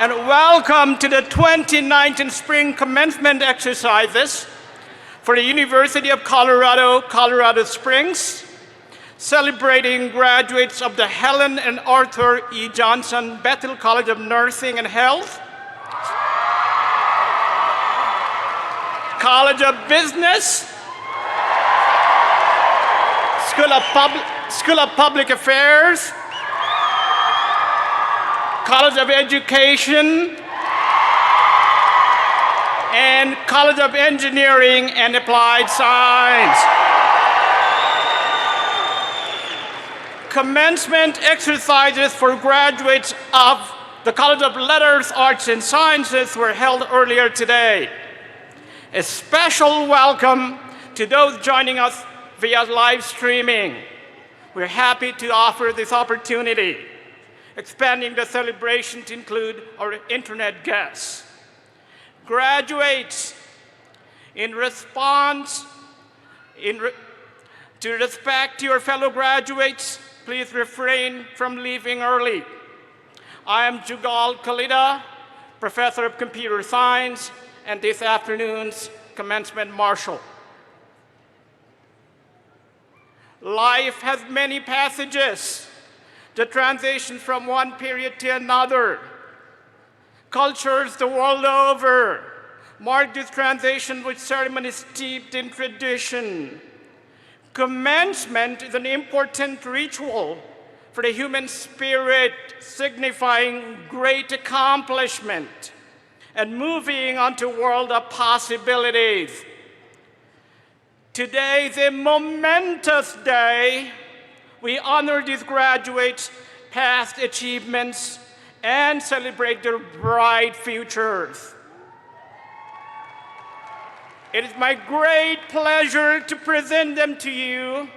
and welcome to the 2019 Spring Commencement exercises for the University of Colorado, Colorado Springs, celebrating graduates of the Helen and Arthur E. Johnson Bethel College of Nursing and Health, College of Business, School of Public Affairs, College of Education, and College of Engineering and Applied Science. Commencement exercises for graduates of the College of Letters, Arts, and Sciences were held earlier today. A special welcome to those joining us via live streaming. We're happy to offer this opportunity, expanding the celebration to include our internet guests. Graduates, in response, to respect your fellow graduates, please refrain from leaving early. I am Jugal Kalida, Professor of Computer Science, and this afternoon's commencement marshal. Life has many passages, the transition from one period to another. Cultures the world over mark this transition with ceremonies steeped in tradition. Commencement is an important ritual for the human spirit, signifying great accomplishment and moving onto a world of possibilities. Today is a momentous day. We honor these graduates' past achievements and celebrate their bright futures. It is my great pleasure to present them to you,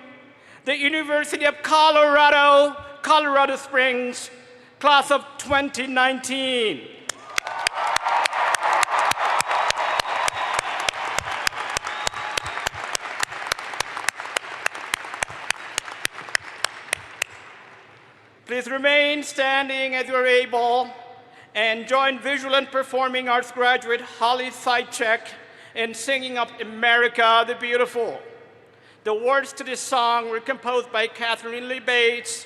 the University of Colorado, Colorado Springs, class of 2019. Please remain standing as you are able and join visual and performing arts graduate Holly Sychek in singing of America the Beautiful. The words to this song were composed by Catherine Lee Bates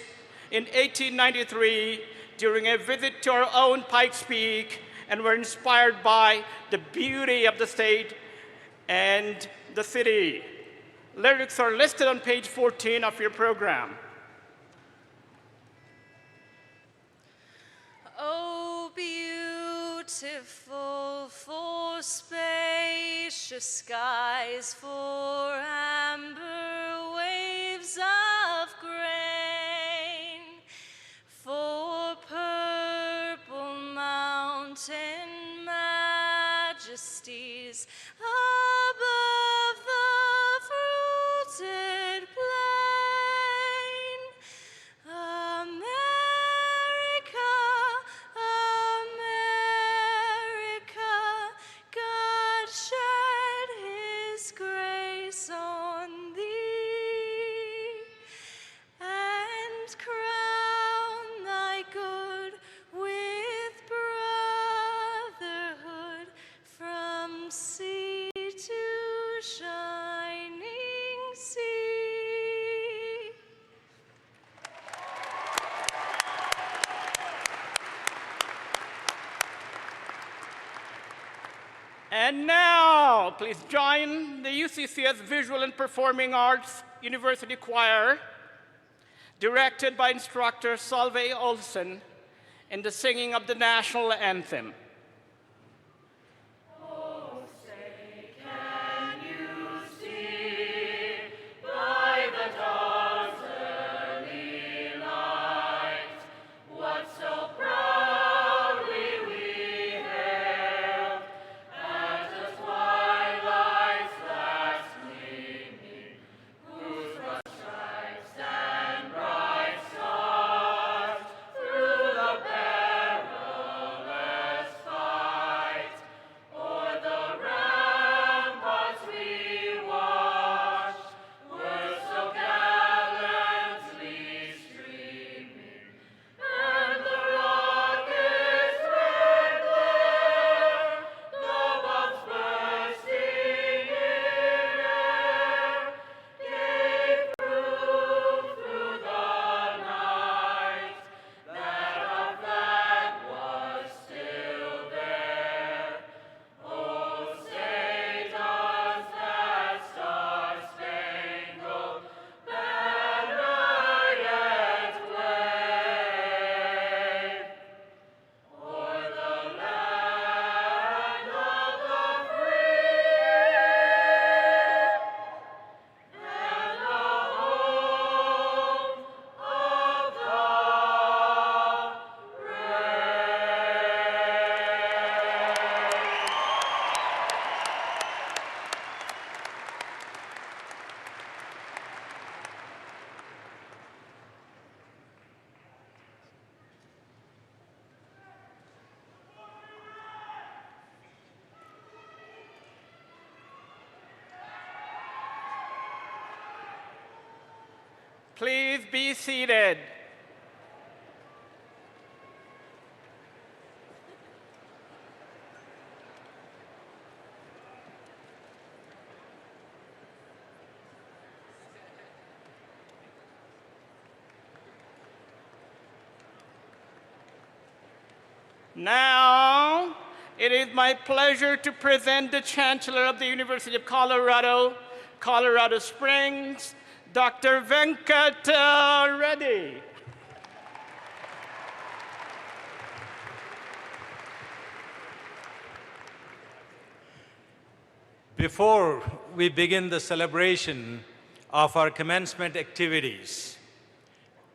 in 1893 during a visit to our own Pikes Peak and were inspired by the beauty of the state and the city. Lyrics are listed on page 14 of your program. Oh, beautiful for spacious skies, for amber waves of grain, for purple mountain majesties above the fruited plain. America, God shed his grace on thee, and crown thy good with brotherhood from sea to shining sea. And now, please join the UCCS Visual and Performing Arts University Choir, directed by instructor Solveig Olsen, in the singing of the national anthem. Through the perilous Please be seated. Now, it is my pleasure to present the Chancellor of the University of Colorado, Colorado Springs, Dr. Venkata Reddy. Before we begin the celebration of our commencement activities,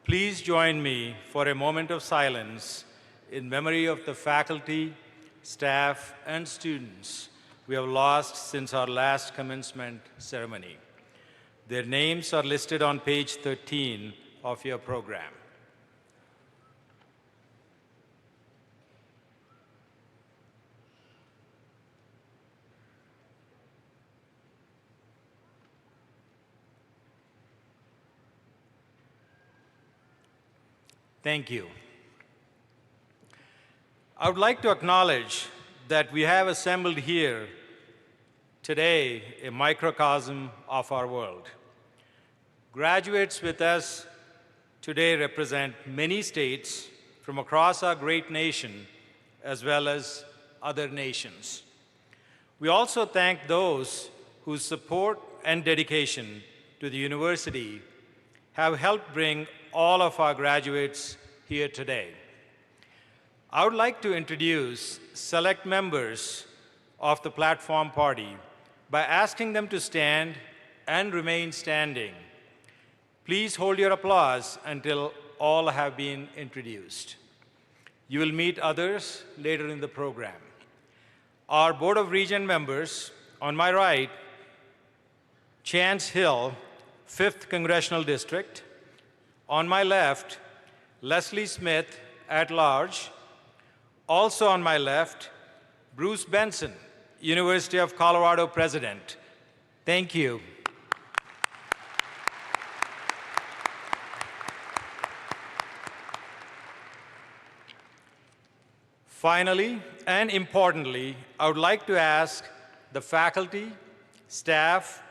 please join me for a moment of silence in memory of the faculty, staff, and students we have lost since our last commencement ceremony. Their names are listed on page 13 of your program. Thank you. I would like to acknowledge that we have assembled here today a microcosm of our world. Graduates with us today represent many states from across our great nation, as well as other nations. We also thank those whose support and dedication to the university have helped bring all of our graduates here today. I would like to introduce select members of the platform party by asking them to stand and remain standing. Please hold your applause until all have been introduced. You will meet others later in the program. Our Board of Regent members, on my right, Chance Hill, 5th Congressional District. On my left, Leslie Smith, at large. Also on my left, Bruce Benson, University of Colorado President. Thank you. Finally, and importantly, I would like to ask the faculty, staff,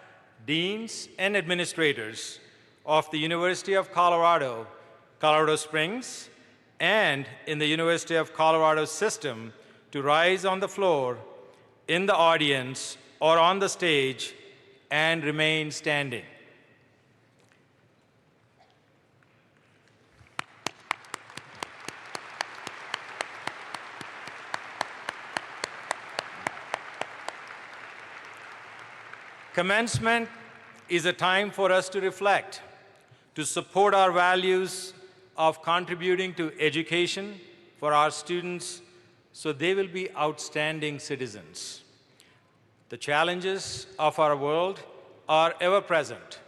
deans, and administrators of the University of Colorado, Colorado Springs, and in the University of Colorado system to rise on the floor, in the audience, or on the stage and remain standing. Commencement is a time for us to reflect, to support our values of contributing to education for our students so they will be outstanding citizens. The challenges of our world are ever present.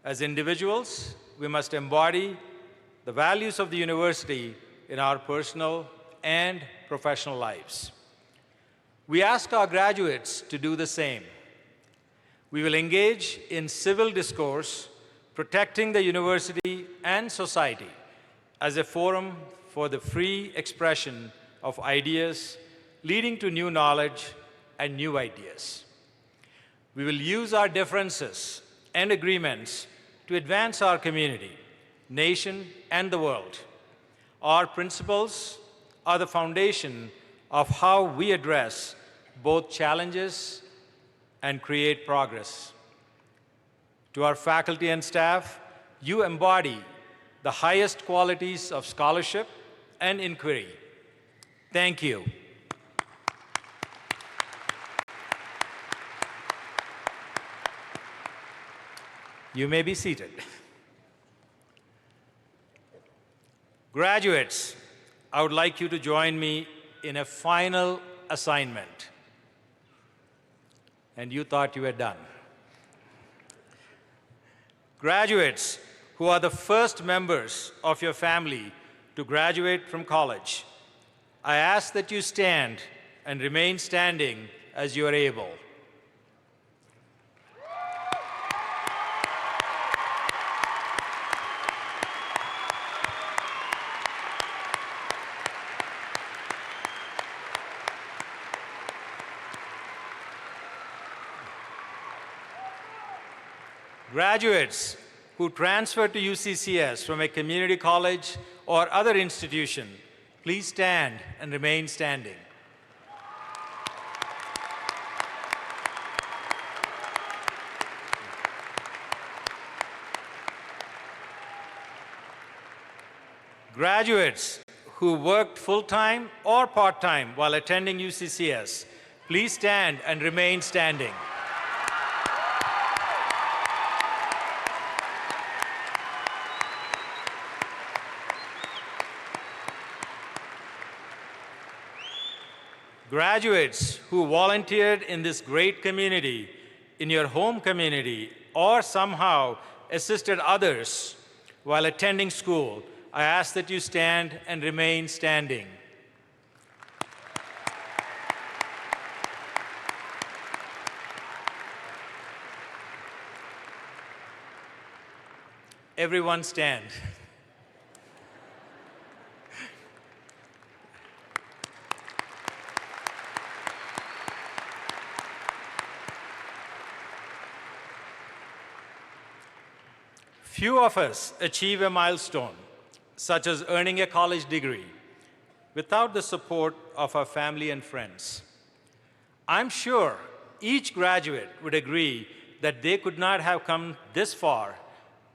As individuals, we must embody the values of the university in our personal and professional lives. We ask our graduates to do the same. We will engage in civil discourse, protecting the university and society as a forum for the free expression of ideas, leading to new knowledge and new ideas. We will use our differences and agreements to advance our community, nation, and the world. Our principles are the foundation of how we address both challenges and create progress. To our faculty and staff, you embody the highest qualities of scholarship and inquiry. Thank you. You may be seated. Graduates, I would like you to join me in a final assignment. And you thought you were done. Graduates who are the first members of your family to graduate from college, I ask that you stand and remain standing as you are able. Graduates who transfer to UCCS from a community college or other institution, please stand and remain standing. Graduates who worked full-time or part-time while attending UCCS, please stand and remain standing. Graduates who volunteered in this great community, in your home community, or somehow assisted others while attending school, I ask that you stand and remain standing. Everyone stand. Few of us achieve a milestone, such as earning a college degree, without the support of our family and friends. I'm sure each graduate would agree that they could not have come this far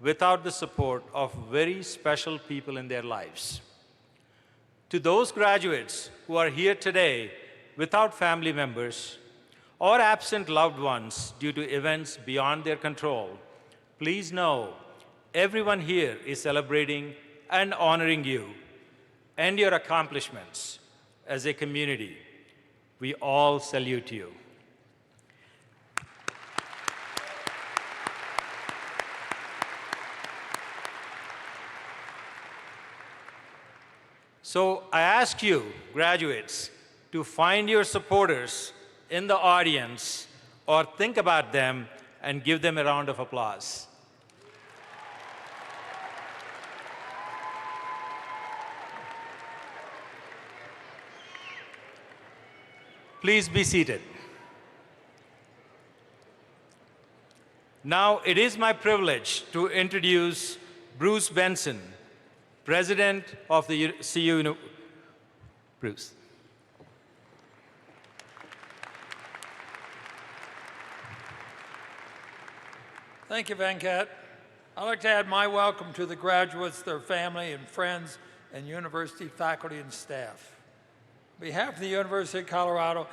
without the support of very special people in their lives. To those graduates who are here today without family members or absent loved ones due to events beyond their control, please know everyone here is celebrating and honoring you and your accomplishments as a community. We all salute you. So I ask you, graduates, to find your supporters in the audience or think about them and give them a round of applause. Please be seated. Now, it is my privilege to introduce Bruce Benson, President of the CU. Bruce. Thank you, Venkat. I'd like to add my welcome to the graduates, their family and friends, and university faculty and staff. On behalf of the University of Colorado,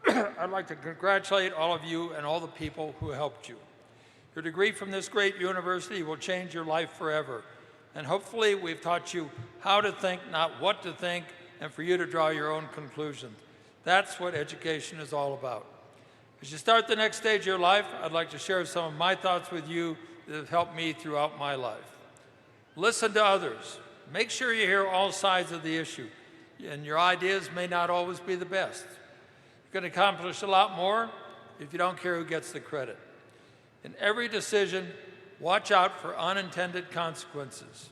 I'd like to congratulate all of you and all the people who helped you. Your degree from this great university will change your life forever. And hopefully we've taught you how to think, not what to think, and for you to draw your own conclusions. That's what education is all about. As you start the next stage of your life, I'd like to share some of my thoughts with you that have helped me throughout my life. Listen to others. Make sure you hear all sides of the issue. And your ideas may not always be the best. You can accomplish a lot more if you don't care who gets the credit. In every decision, watch out for unintended consequences.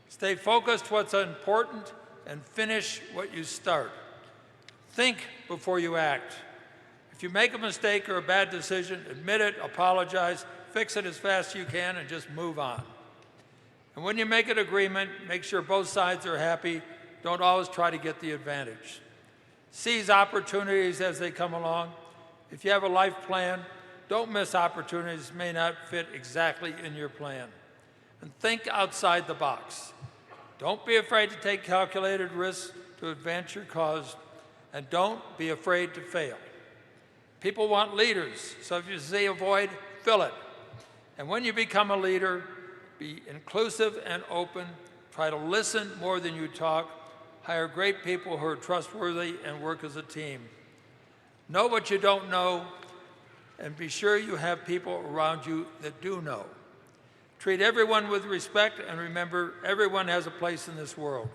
Stay focused what's important and finish what you start. Think before you act. If you make a mistake or a bad decision, admit it, apologize, fix it as fast as you can, and just move on. And when you make an agreement, make sure both sides are happy. Don't always try to get the advantage. Seize opportunities as they come along. If you have a life plan, don't miss opportunities that may not fit exactly in your plan. And think outside the box. Don't be afraid to take calculated risks to advance your cause, and don't be afraid to fail. People want leaders, so if you see a void, fill it. And when you become a leader, be inclusive and open. Try to listen more than you talk. Hire great people who are trustworthy and work as a team. Know what you don't know, and be sure you have people around you that do know. Treat everyone with respect, and remember, everyone has a place in this world.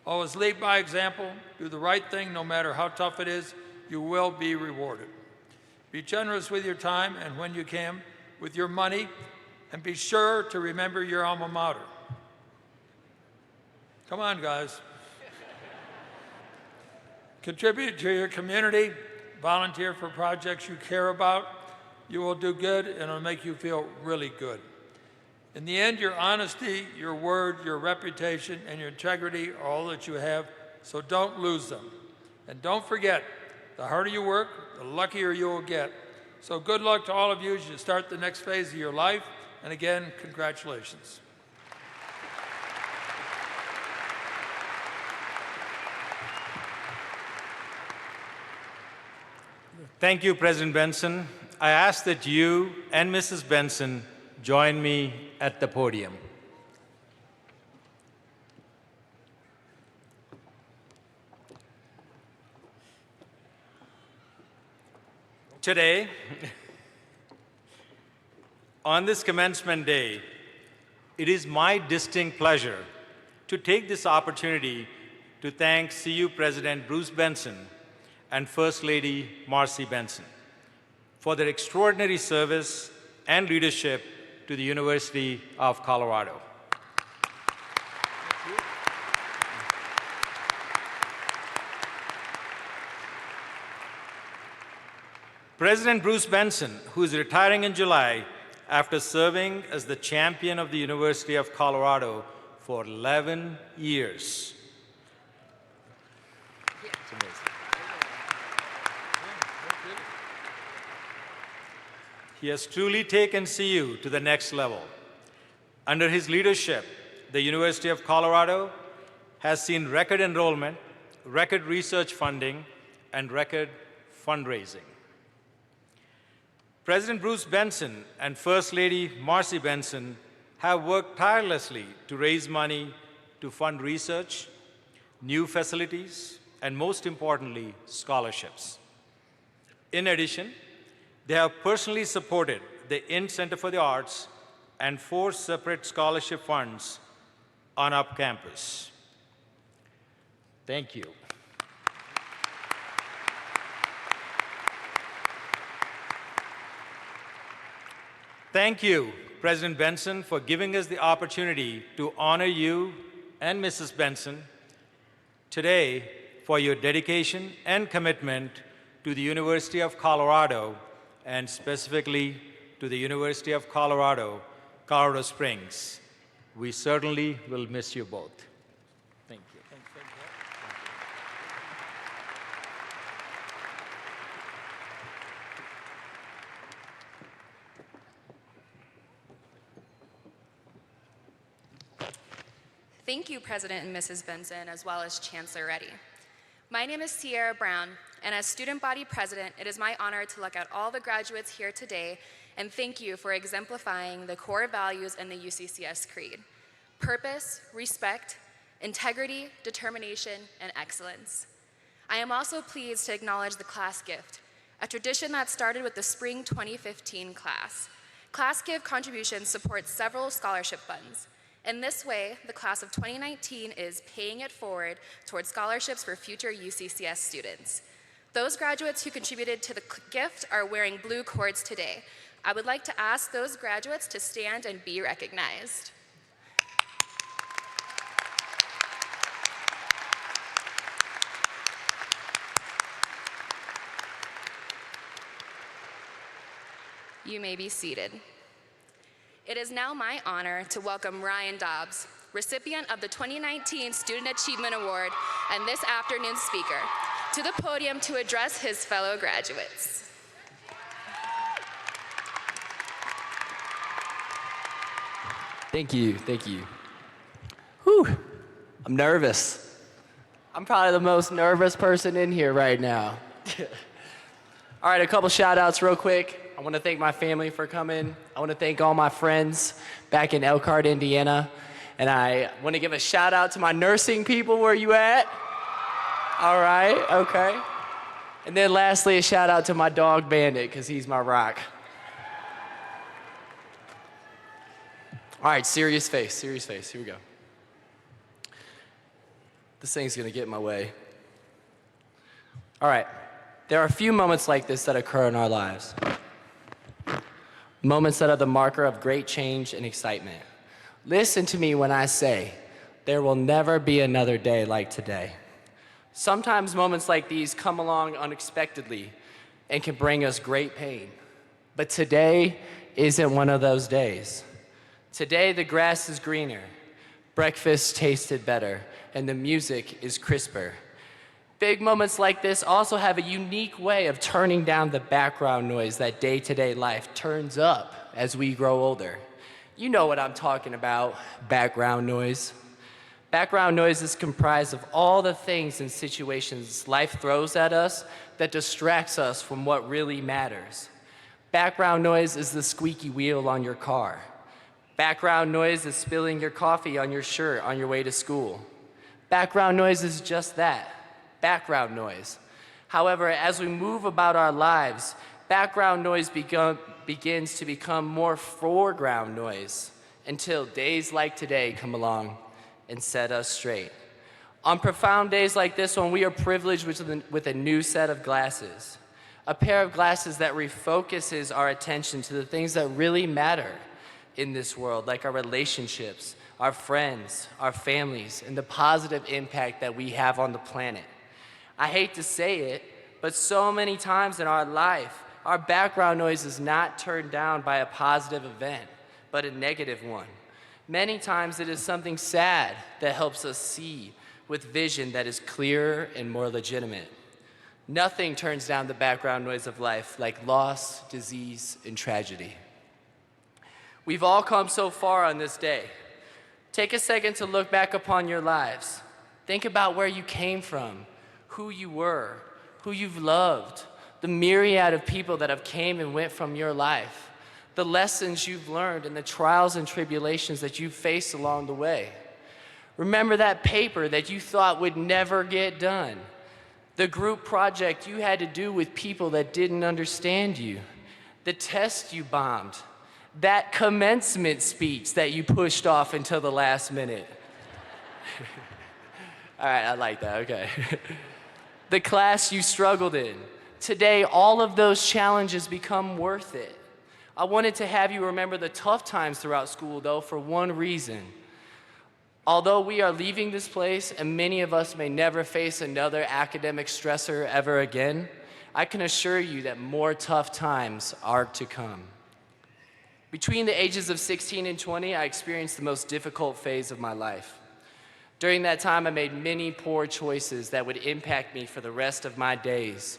Always lead by example. Do the right thing no matter how tough it is. You will be rewarded. Be generous with your time and when you can, with your money, and be sure to remember your alma mater. Come on, guys. Contribute to your community. Volunteer for projects you care about. You will do good, and it'll make you feel really good. In the end, your honesty, your word, your reputation, and your integrity are all that you have, so don't lose them. And don't forget, the harder you work, the luckier you will get. So good luck to all of you as you start the next phase of your life. And again, congratulations. Thank you, President Benson. I ask that you and Mrs. Benson join me at the podium. Today, on this commencement day, it is my distinct pleasure to take this opportunity to thank CU President Bruce Benson and First Lady Marcy Benson for their extraordinary service and leadership to the University of Colorado. President Bruce Benson, who is retiring in July after serving as the champion of the University of Colorado for 11 years. It's amazing. He has truly taken CU to the next level. Under his leadership, the University of Colorado has seen record enrollment, record research funding, and record fundraising. President Bruce Benson and First Lady Marcy Benson have worked tirelessly to raise money to fund research, new facilities, and most importantly, scholarships. In addition, they have personally supported the INT Center for the Arts and 4 separate scholarship funds on UP campus. Thank you. Thank you, President Benson, for giving us the opportunity to honor you and Mrs. Benson today for your dedication and commitment to the University of Colorado, and specifically to the University of Colorado, Colorado Springs. We certainly will miss you both. Thank you. Thank you, President and Mrs. Benson, as well as Chancellor Reddy. My name is Sierra Brown, and as Student Body President, it is my honor to look at all the graduates here today and thank you for exemplifying the core values in the UCCS Creed: purpose, respect, integrity, determination, and excellence. I am also pleased to acknowledge the class gift, a tradition that started with the spring 2015 class. Class gift contributions support several scholarship funds. In this way, the class of 2019 is paying it forward towards scholarships for future UCCS students. Those graduates who contributed to the gift are wearing blue cords today. I would like to ask those graduates to stand and be recognized. You may be seated. It is now my honor to welcome Ryan Dobbs, recipient of the 2019 Student Achievement Award and this afternoon's speaker, to the podium to address his fellow graduates. Thank you, thank you. Whew, I'm nervous. I'm probably the most nervous person in here right now. All right, a couple shout outs real quick. I want to thank my family for coming. I want to thank all my friends back in Elkhart, Indiana. And I want to give a shout out to my nursing people. Where you at? All right, okay. And then lastly, a shout out to my dog Bandit, because he's my rock. All right, serious face, here we go. This thing's gonna get in my way. All right, there are a few moments like this that occur in our lives. Moments that are the marker of great change and excitement. Listen to me when I say, there will never be another day like today. Sometimes moments like these come along unexpectedly and can bring us great pain. But today isn't one of those days. Today the grass is greener, breakfast tasted better, and the music is crisper. Big moments like this also have a unique way of turning down the background noise that day-to-day life turns up as we grow older. You know what I'm talking about, background noise. Background noise is comprised of all the things and situations life throws at us that distracts us from what really matters. Background noise is the squeaky wheel on your car. Background noise is spilling your coffee on your shirt on your way to school. Background noise is just that, background noise. However, as we move about our lives, background noise begins to become more foreground noise until days like today come along and set us straight. On profound days like this one, we are privileged with a new set of glasses, a pair of glasses that refocuses our attention to the things that really matter in this world, like our relationships, our friends, our families, and the positive impact that we have on the planet. I hate to say it, but so many times in our life, our background noise is not turned down by a positive event, but a negative one. Many times it is something sad that helps us see with vision that is clearer and more legitimate. Nothing turns down the background noise of life like loss, disease, and tragedy. We've all come so far on this day. Take a second to look back upon your lives. Think about where you came from, who you were, who you've loved, the myriad of people that have came and went from your life, the lessons you've learned and the trials and tribulations that you've faced along the way. Remember that paper that you thought would never get done, the group project you had to do with people that didn't understand you, the test you bombed, that commencement speech that you pushed off until the last minute. All right, I like that, okay. The class you struggled in. Today, all of those challenges become worth it. I wanted to have you remember the tough times throughout school, though, for one reason. Although we are leaving this place, and many of us may never face another academic stressor ever again, I can assure you that more tough times are to come. Between the ages of 16 and 20, I experienced the most difficult phase of my life. During that time, I made many poor choices that would impact me for the rest of my days.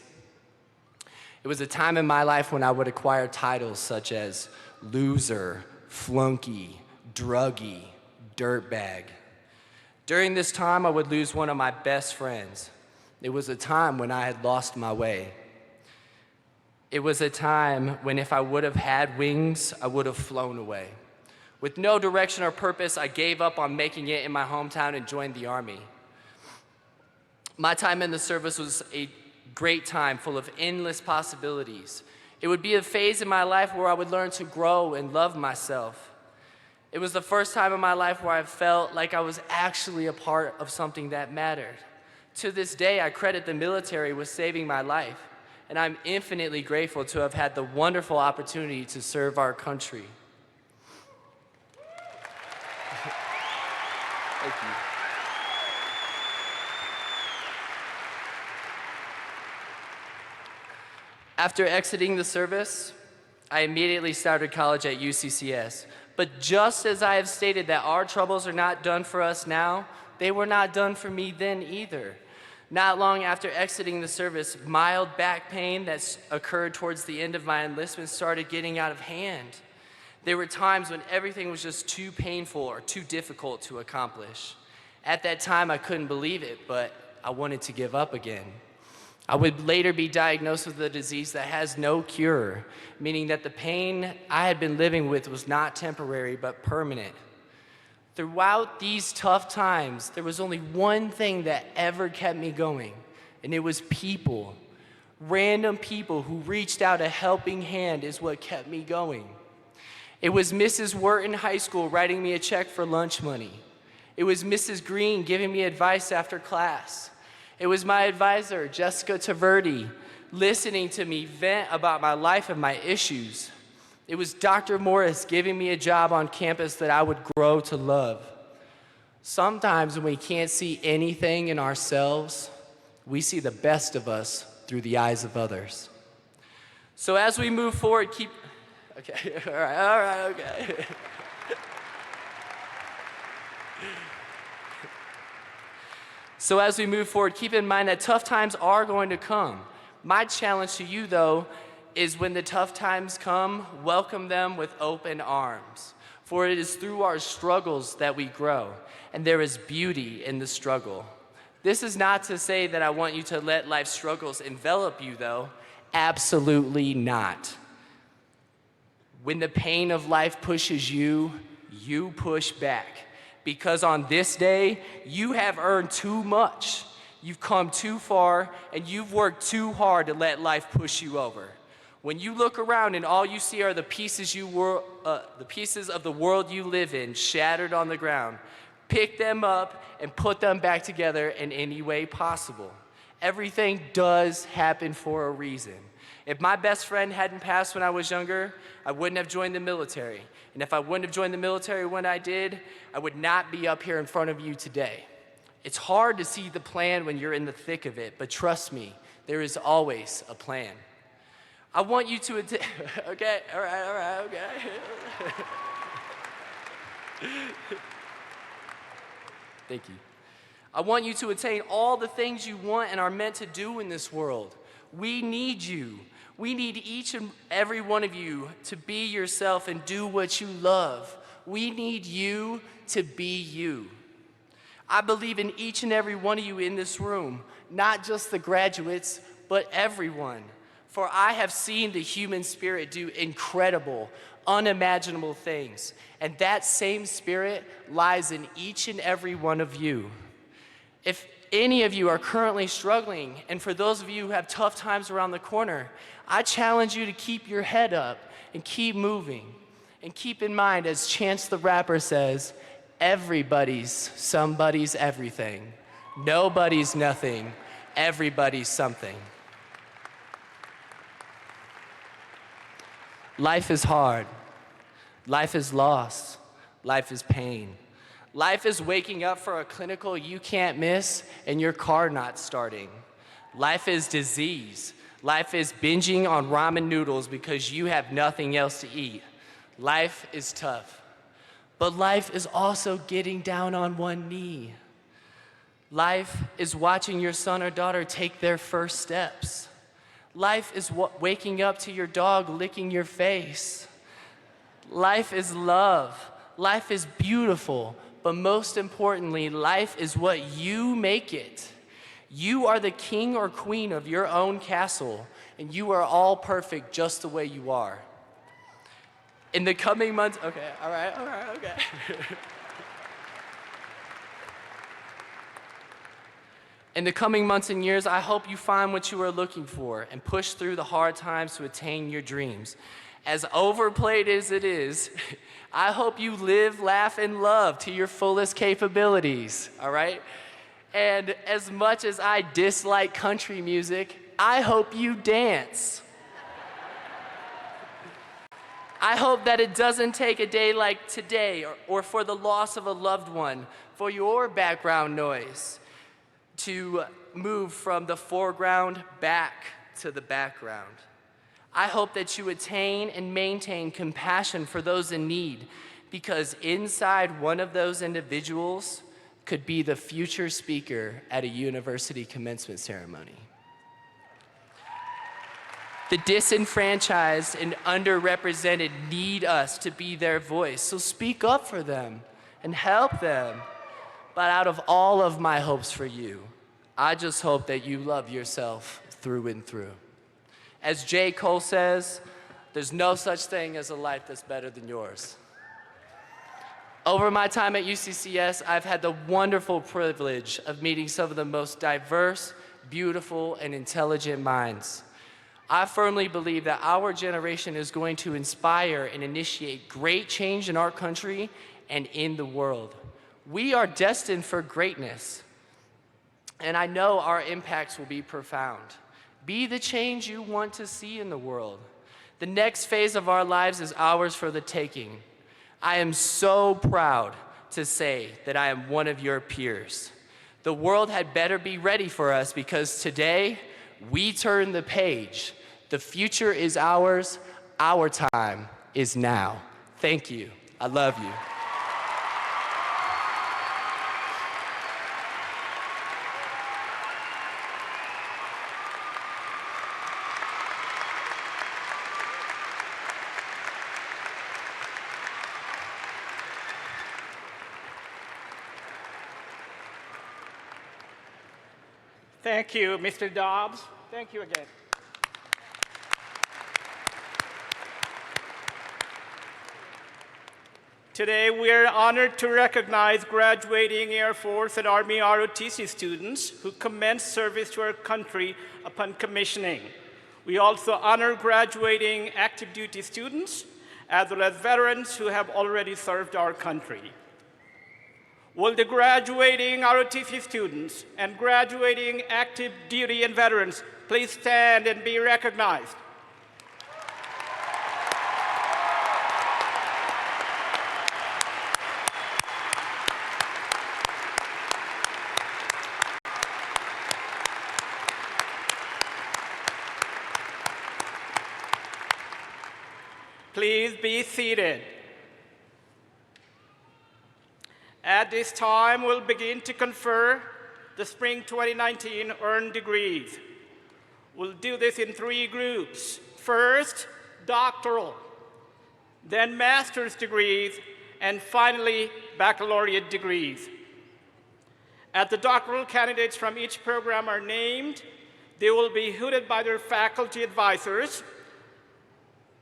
It was a time in my life when I would acquire titles such as loser, flunky, druggie, dirtbag. During this time, I would lose one of my best friends. It was a time when I had lost my way. It was a time when if I would have had wings, I would have flown away. With no direction or purpose, I gave up on making it in my hometown and joined the Army. My time in the service was a great time full of endless possibilities. It would be a phase in my life where I would learn to grow and love myself. It was the first time in my life where I felt like I was actually a part of something that mattered. To this day, I credit the military with saving my life, and I'm infinitely grateful to have had the wonderful opportunity to serve our country. Thank you. After exiting the service, I immediately started college at UCCS. But just as I have stated that our troubles are not done for us now, they were not done for me then either. Not long after exiting the service, mild back pain that occurred towards the end of my enlistment started getting out of hand. There were times when everything was just too painful or too difficult to accomplish. At that time, I couldn't believe it, but I wanted to give up again. I would later be diagnosed with a disease that has no cure, meaning that the pain I had been living with was not temporary but permanent. Throughout these tough times, there was only one thing that ever kept me going, and it was people. Random people who reached out a helping hand is what kept me going. It was Mrs. Wharton High School writing me a check for lunch money. It was Mrs. Green giving me advice after class. It was my advisor, Jessica Taverdi, listening to me vent about my life and my issues. It was Dr. Morris giving me a job on campus that I would grow to love. Sometimes when we can't see anything in ourselves, we see the best of us through the eyes of others. So as we move forward, okay. So as we move forward, keep in mind that tough times are going to come. My challenge to you, though, is when the tough times come, welcome them with open arms. For it is through our struggles that we grow, and there is beauty in the struggle. This is not to say that I want you to let life's struggles envelop you, though. Absolutely not. When the pain of life pushes you, you push back. Because on this day, you have earned too much. You've come too far, and you've worked too hard to let life push you over. When you look around and all you see are the pieces of the world you live in shattered on the ground, pick them up and put them back together in any way possible. Everything does happen for a reason. If my best friend hadn't passed when I was younger, I wouldn't have joined the military. And if I wouldn't have joined the military when I did, I would not be up here in front of you today. It's hard to see the plan when you're in the thick of it, but trust me, there is always a plan. I want you to okay, all right, okay. Thank you. I want you to attain all the things you want and are meant to do in this world. We need you. We need each and every one of you to be yourself and do what you love. We need you to be you. I believe in each and every one of you in this room, not just the graduates, but everyone. For I have seen the human spirit do incredible, unimaginable things, and that same spirit lies in each and every one of you. If any of you are currently struggling, and for those of you who have tough times around the corner, I challenge you to keep your head up and keep moving. And keep in mind, as Chance the Rapper says, everybody's somebody's everything. Nobody's nothing. Everybody's something. Life is hard. Life is loss. Life is pain. Life is waking up for a clinical you can't miss and your car not starting. Life is disease. Life is binging on ramen noodles because you have nothing else to eat. Life is tough. But life is also getting down on one knee. Life is watching your son or daughter take their first steps. Life is waking up to your dog licking your face. Life is love. Life is beautiful. But most importantly, life is what you make it. You are the king or queen of your own castle, and you are all perfect just the way you are. In the coming months, okay. In the coming months and years, I hope you find what you are looking for and push through the hard times to attain your dreams. As overplayed as it is, I hope you live, laugh, and love to your fullest capabilities, all right? And as much as I dislike country music, I hope you dance. I hope that it doesn't take a day like today or for the loss of a loved one for your background noise to move from the foreground back to the background. I hope that you attain and maintain compassion for those in need, because inside one of those individuals could be the future speaker at a university commencement ceremony. The disenfranchised and underrepresented need us to be their voice, so speak up for them and help them. But out of all of my hopes for you, I just hope that you love yourself through and through. As J. Cole says, there's no such thing as a life that's better than yours. Over my time at UCCS, I've had the wonderful privilege of meeting some of the most diverse, beautiful, and intelligent minds. I firmly believe that our generation is going to inspire and initiate great change in our country and in the world. We are destined for greatness, and I know our impacts will be profound. Be the change you want to see in the world. The next phase of our lives is ours for the taking. I am so proud to say that I am one of your peers. The world had better be ready for us, because today we turn the page. The future is ours. Our time is now. Thank you. I love you. Thank you, Mr. Dobbs. Thank you again. Today, we are honored to recognize graduating Air Force and Army ROTC students who commenced service to our country upon commissioning. We also honor graduating active duty students, as well as veterans who have already served our country. Will the graduating ROTC students and graduating active duty and veterans please stand and be recognized? Please be seated. At this time, we'll begin to confer the Spring 2019 earned degrees. We'll do this in 3 groups. First, doctoral, then master's degrees, and finally, baccalaureate degrees. As the doctoral candidates from each program are named, they will be hooted by their faculty advisors.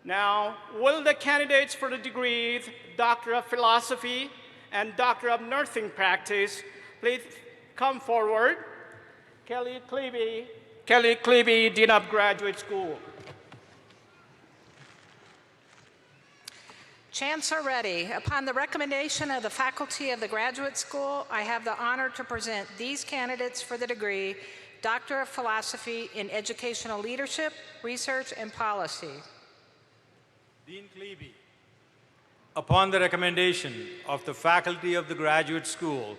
Now, will the candidates for the degrees Doctor of Philosophy and Doctor of Nursing Practice please come forward? Kelly Klebe, Dean of Graduate School. Chancellor Reddy, upon the recommendation of the faculty of the Graduate School, I have the honor to present these candidates for the degree Doctor of Philosophy in Educational Leadership, Research, and Policy. Dean Klebe, upon the recommendation of the faculty of the Graduate School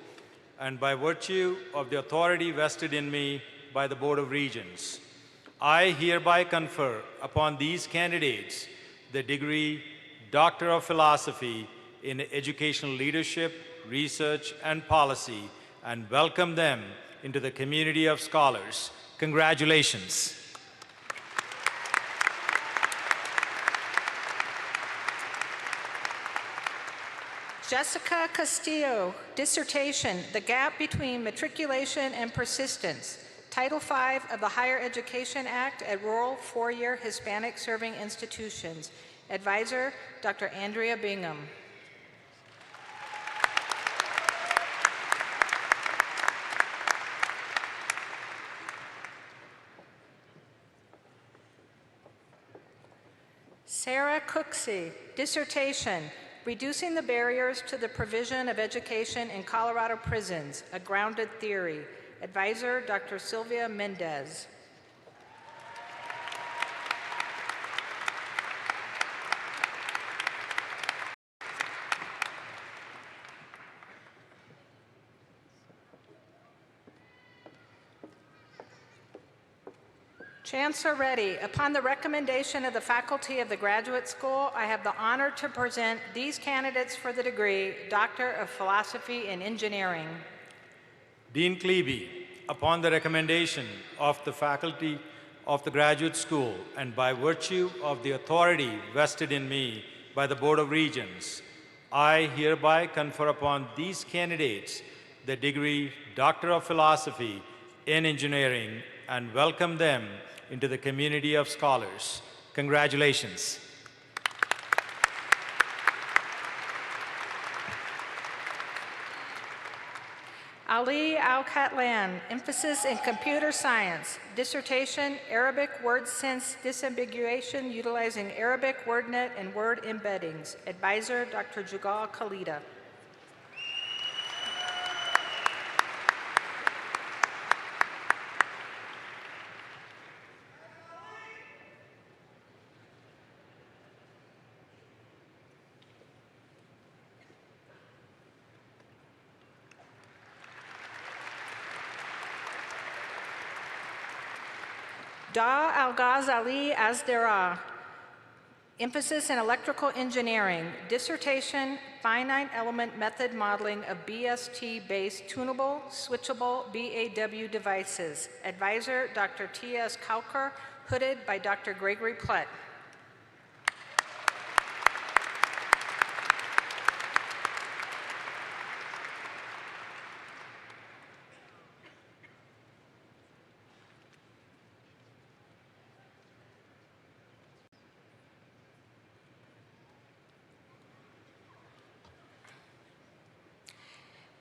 and by virtue of the authority vested in me by the Board of Regents, I hereby confer upon these candidates the degree Doctor of Philosophy in Educational Leadership, Research, and Policy and welcome them into the community of scholars. Congratulations. Jessica Castillo, dissertation, The Gap Between Matriculation and Persistence, Title V of the Higher Education Act at Rural 4-Year Hispanic Serving Institutions. Advisor, Dr. Andrea Bingham. Sarah Cooksey, dissertation, Reducing the Barriers to the Provision of Education in Colorado Prisons, A Grounded Theory. Advisor, Dr. Sylvia Mendez. Chancellor Reddy, upon the recommendation of the faculty of the Graduate School, I have the honor to present these candidates for the degree Doctor of Philosophy in Engineering. Dean Klebe, upon the recommendation of the faculty of the Graduate School and by virtue of the authority vested in me by the Board of Regents, I hereby confer upon these candidates the degree Doctor of Philosophy in Engineering and welcome them into the community of scholars. Congratulations. Ali Al-Katlan, emphasis in computer science, dissertation, Arabic word sense disambiguation utilizing Arabic WordNet and word embeddings. Advisor, Dr. Jugal Khalida. Da Al-Ghazali Azdera, emphasis in electrical engineering, dissertation, finite element method modeling of BST-based tunable, switchable BAW devices. Advisor, Dr. T.S. Kauker, hooded by Dr. Gregory Plett.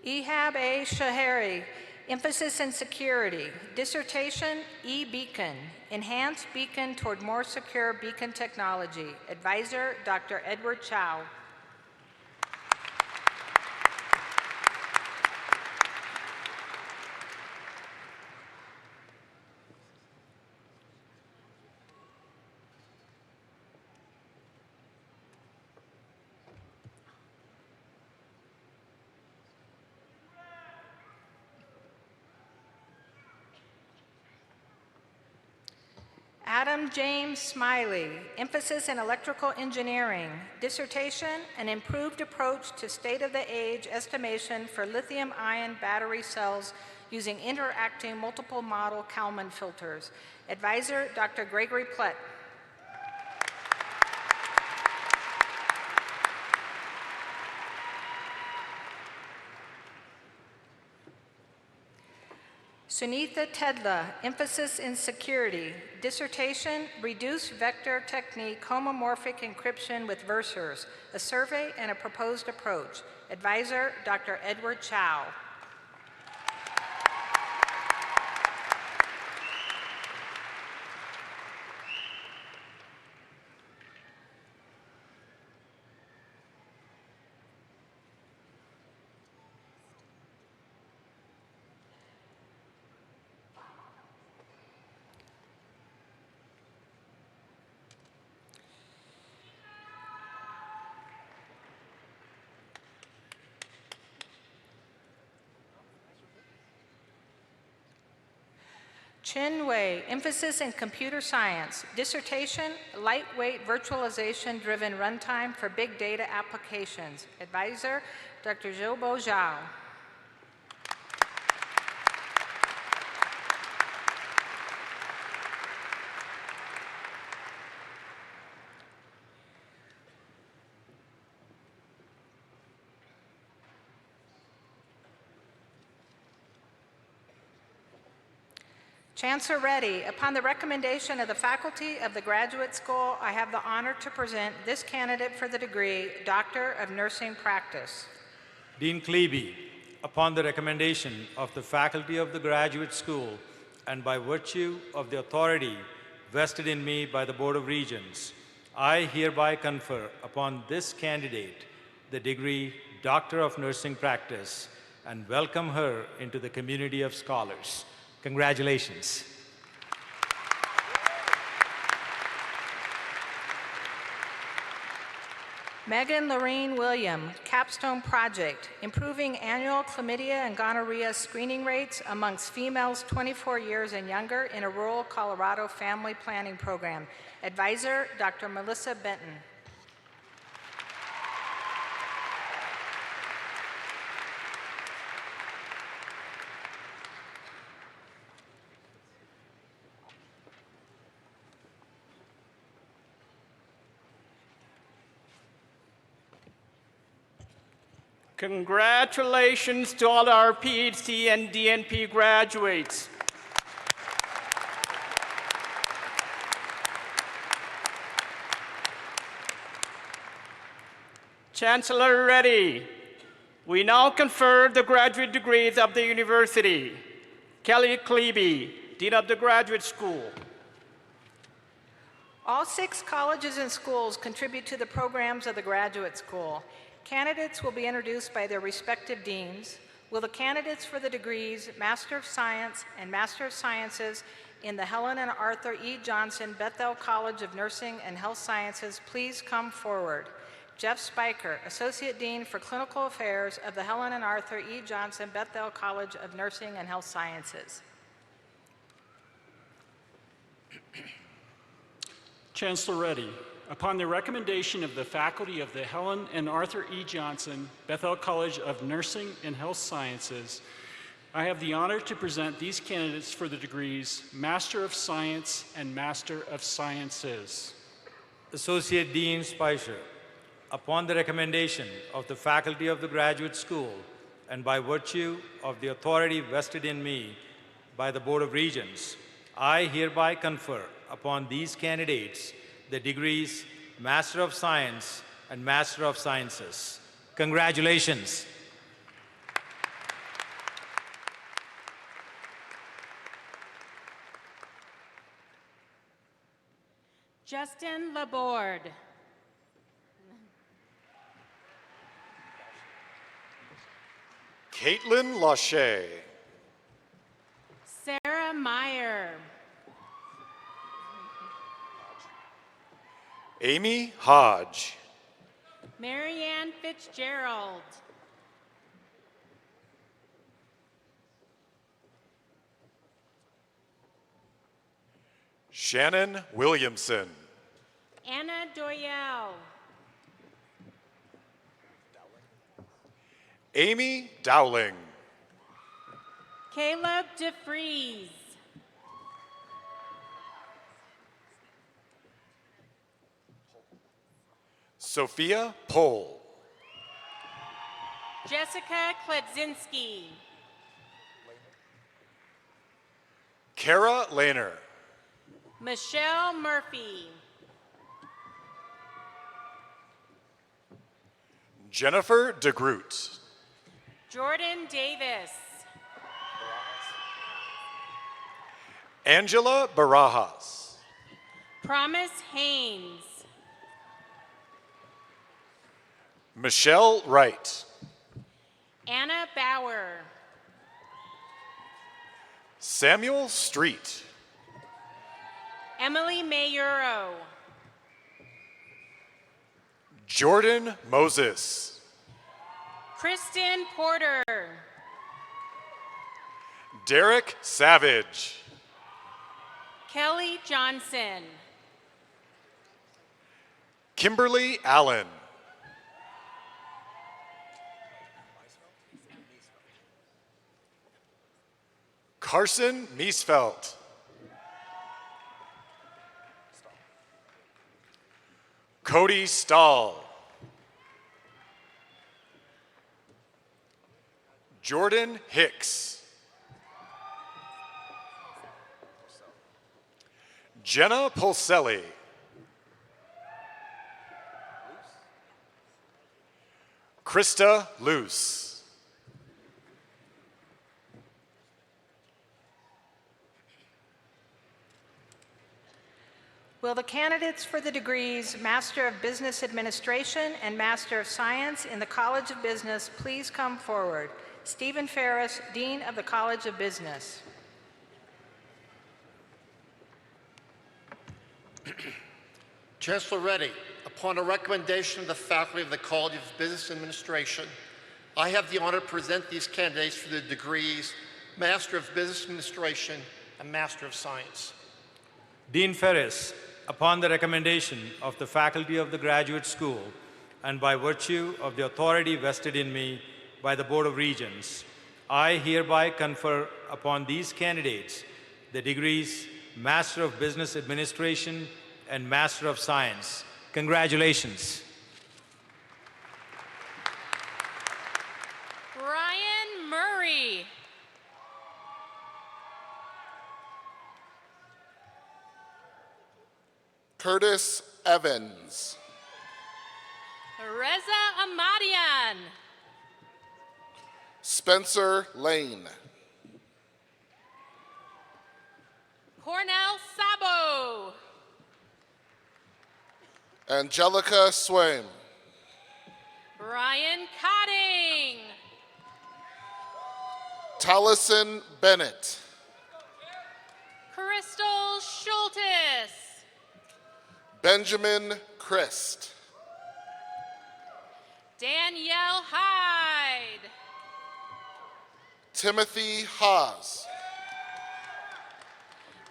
Ehab A. Shahari, emphasis in security. Dissertation, E-Beacon, enhanced beacon toward more secure beacon technology. Advisor, Dr. Edward Chow. Adam James Smiley, emphasis in electrical engineering. Dissertation, an improved approach to state-of-the-age estimation for lithium-ion battery cells using interacting multiple model Kalman filters. Advisor, Dr. Gregory Plett. Sunitha Tedla, emphasis in security. Dissertation, reduced vector technique homomorphic encryption with versors, a survey and a proposed approach. Advisor, Dr. Edward Chow. Chin Wei, emphasis in computer science. Dissertation, lightweight virtualization-driven runtime for big data applications. Advisor, Dr. Zhoubo Zhao. Chancellor Reddy, upon the recommendation of the faculty of the Graduate School, I have the honor to present this candidate for the degree, Doctor of Nursing Practice. Dean Klebe, upon the recommendation of the faculty of the Graduate School and by virtue of the authority vested in me by the Board of Regents, I hereby confer upon this candidate the degree Doctor of Nursing Practice and welcome her into the community of scholars. Congratulations. Megan Lorene William, Capstone Project, improving annual chlamydia and gonorrhea screening rates amongst females 24 years and younger in a rural Colorado family planning program. Advisor, Dr. Melissa Benton. Congratulations to all our PhD and DNP graduates. Chancellor Reddy, we now confer the graduate degrees of the university. Kelly Klebe, Dean of the Graduate School. All 6 colleges and schools contribute to the programs of the Graduate School. Candidates will be introduced by their respective deans. Will the candidates for the degrees Master of Science and Master of Sciences in the Helen and Arthur E. Johnson Bethel College of Nursing and Health Sciences please come forward? Jeff Spiker, Associate Dean for Clinical Affairs of the Helen and Arthur E. Johnson Bethel College of Nursing and Health Sciences. Chancellor Reddy, upon the recommendation of the faculty of the Helen and Arthur E. Johnson Bethel College of Nursing and Health Sciences, I have the honor to present these candidates for the degrees Master of Science and Master of Sciences. Associate Dean Spicer, upon the recommendation of the faculty of the Graduate School and by virtue of the authority vested in me by the Board of Regents, I hereby confer upon these candidates the degrees Master of Science and Master of Sciences. Congratulations. Justin Laborde. Caitlin Lachey. Sarah Meyer. Amy Hodge. Marianne Fitzgerald. Shannon Williamson. Anna Doyle. Amy Dowling. Caleb DeFries. Sophia Pohl. Jessica Kledzinski. Kara Lehner. Michelle Murphy. Jennifer DeGroot. Jordan Davis. Angela Barajas. Promise Haynes. Michelle Wright. Anna Bauer. Samuel Street. Emily Mayuro. Jordan Moses. Kristen Porter. Derek Savage. Kelly Johnson. Kimberly Allen. Carson Miesfeld. Cody Stahl. Jordan Hicks. Jenna Polselli. Krista Luce. Will the candidates for the degrees Master of Business Administration and Master of Science in the College of Business please come forward? Stephen Ferris, Dean of the College of Business. Chancellor Reddy, upon a recommendation of the faculty of the College of Business Administration, I have the honor to present these candidates for the degrees Master of Business Administration and Master of Science. Dean Ferris, upon the recommendation of the faculty of the graduate school and by virtue of the authority vested in me by the Board of Regents, I hereby confer upon these candidates the degrees Master of Business Administration and Master of Science. Congratulations. Brian Murray. Curtis Evans. Reza Ahmadian. Spencer Lane. Cornell Sabo. Angelica Swaim. Brian Cotting. Taliesin Bennett. Crystal Schultes. Benjamin Christ. Danielle Hyde. Timothy Haas.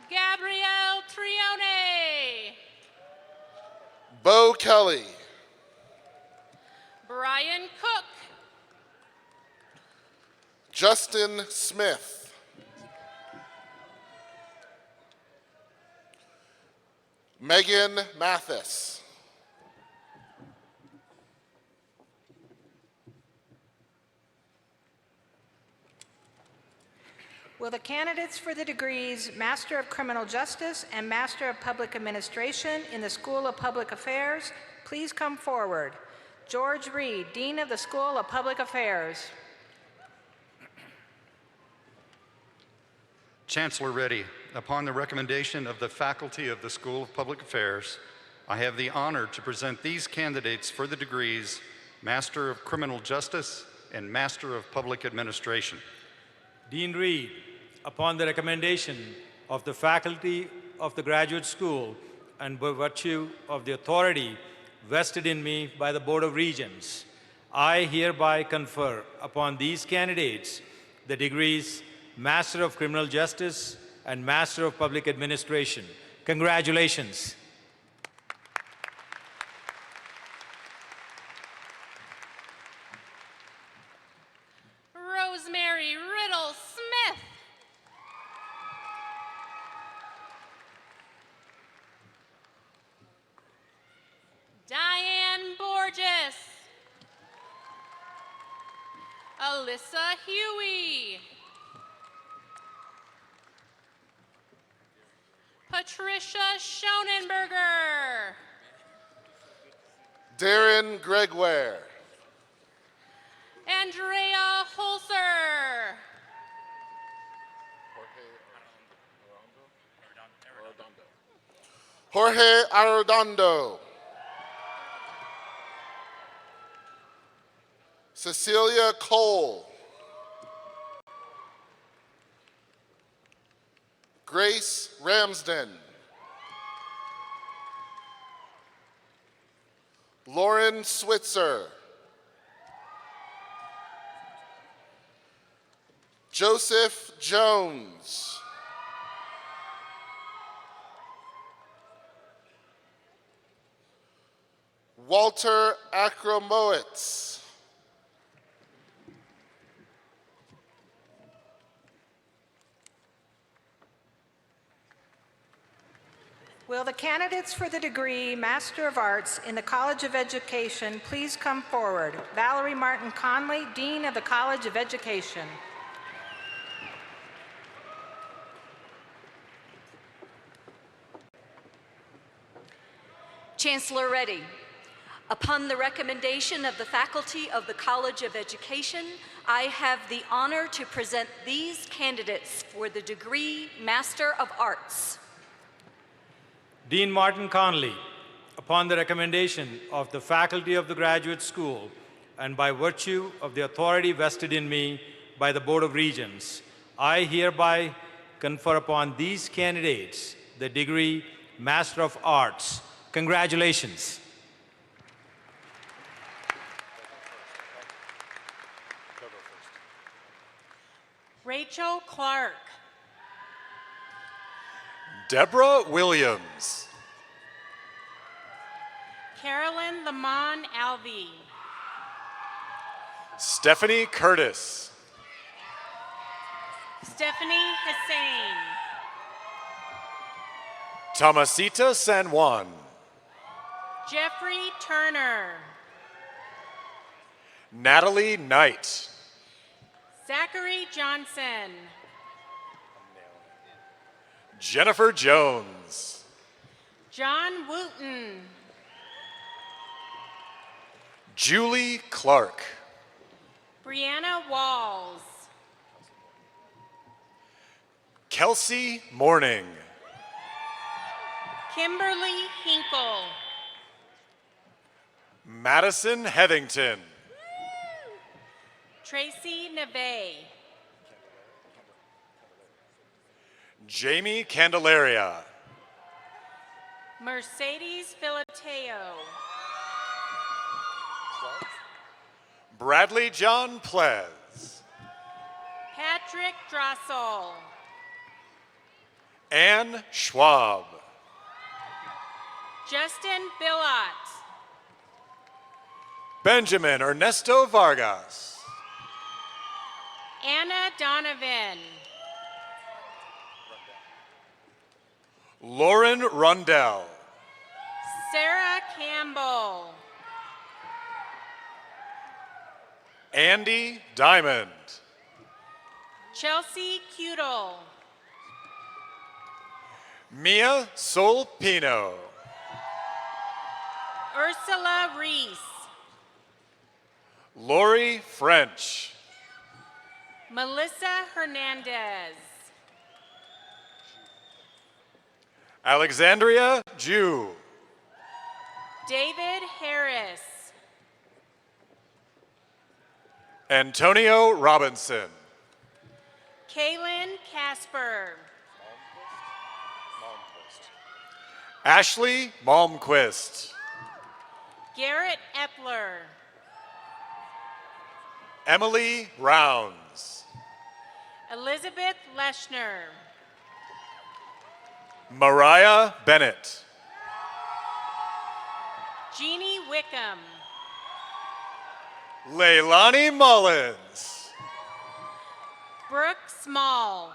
Gabrielle Trione. Bo Kelly. Brian Cook. Justin Smith. Megan Mathis. Will the candidates for the degrees Master of Criminal Justice and Master of Public Administration in the School of Public Affairs please come forward? George Reed, Dean of the School of Public Affairs. Chancellor Reddy, upon the recommendation of the faculty of the School of Public Affairs, I have the honor to present these candidates for the degrees Master of Criminal Justice and Master of Public Administration. Dean Reed, upon the recommendation of the faculty of the graduate school and by virtue of the authority vested in me by the Board of Regents, I hereby confer upon these candidates the degrees Master of Criminal Justice and Master of Public Administration. Congratulations. Rosemary Riddle Smith. Diane Borges. Alyssa Huey. Patricia Schonenberger. Darren Gregware. Andrea Holzer. Jorge Arredondo. Cecilia Cole. Grace Ramsden. Lauren Switzer. Joseph Jones. Walter Akromowitz. Will the candidates for the degree Master of Arts in the College of Education please come forward? Valerie Martin Conley, Dean of the College of Education. Chancellor Reddy, upon the recommendation of the faculty of the College of Education, I have the honor to present these candidates for the degree Master of Arts. Dean Martin Conley, upon the recommendation of the faculty of the graduate school and by virtue of the authority vested in me by the Board of Regents, I hereby confer upon these candidates the degree Master of Arts. Congratulations. Rachel Clark. Deborah Williams. Carolyn Lamont Alvey. Stephanie Curtis. Stephanie Hussein. Tomasita San Juan. Jeffrey Turner. Natalie Knight. Zachary Johnson. Jennifer Jones. John Wooten. Julie Clark. Brianna Walls. Kelsey Morning. Kimberly Hinkle. Madison Headington. Tracy Neve. Jamie Candelaria. Mercedes Filateo. Bradley John Plez. Patrick Drossel. Anne Schwab. Justin Billot. Benjamin Ernesto Vargas. Anna Donovan. Lauren Rundell. Sarah Campbell. Andy Diamond. Chelsea Cudel. Mia Solpino. Ursula Reese. Lori French. Melissa Hernandez. Alexandria Jew. David Harris. Antonio Robinson. Kaylin Casper. Ashley Malmquist. Garrett Epler. Emily Rounds. Elizabeth Leschner. Mariah Bennett. Jeannie Wickham. Leilani Mullins. Brooke Small.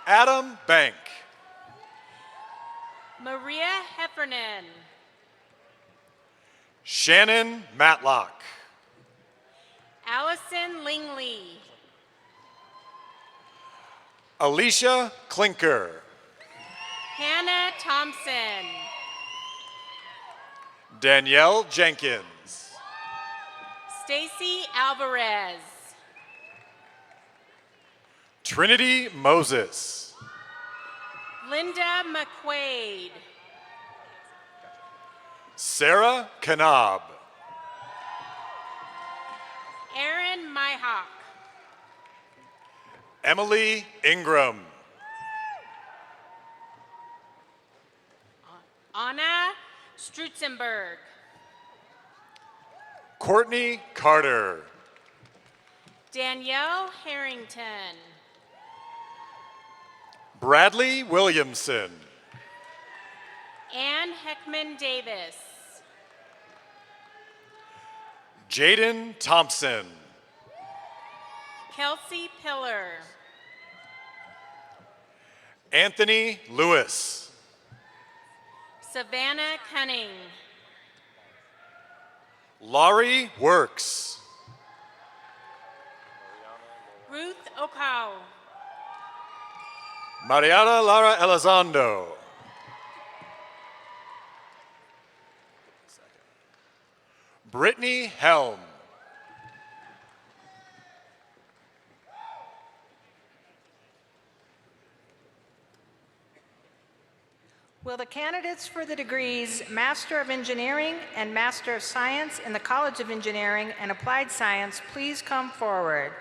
Adam Bank. Maria Heffernan. Shannon Matlock. Allison Lingley. Alicia Klinker. Hannah Thompson. Danielle Jenkins. Stacy Alvarez. Trinity Moses. Linda McQuaid. Sarah Kanab. Aaron Myhawk. Emily Ingram. Anna Strutzenberg. Courtney Carter. Danielle Harrington. Bradley Williamson. Ann Heckman Davis. Jaden Thompson. Kelsey Pillar. Anthony Lewis. Savannah Cunning. Laurie Works. Ruth Okow. Mariana Lara Elizondo. Brittany Helm. Will the candidates for the degrees Master of Engineering and Master of Science in the College of Engineering and Applied Science please come forward?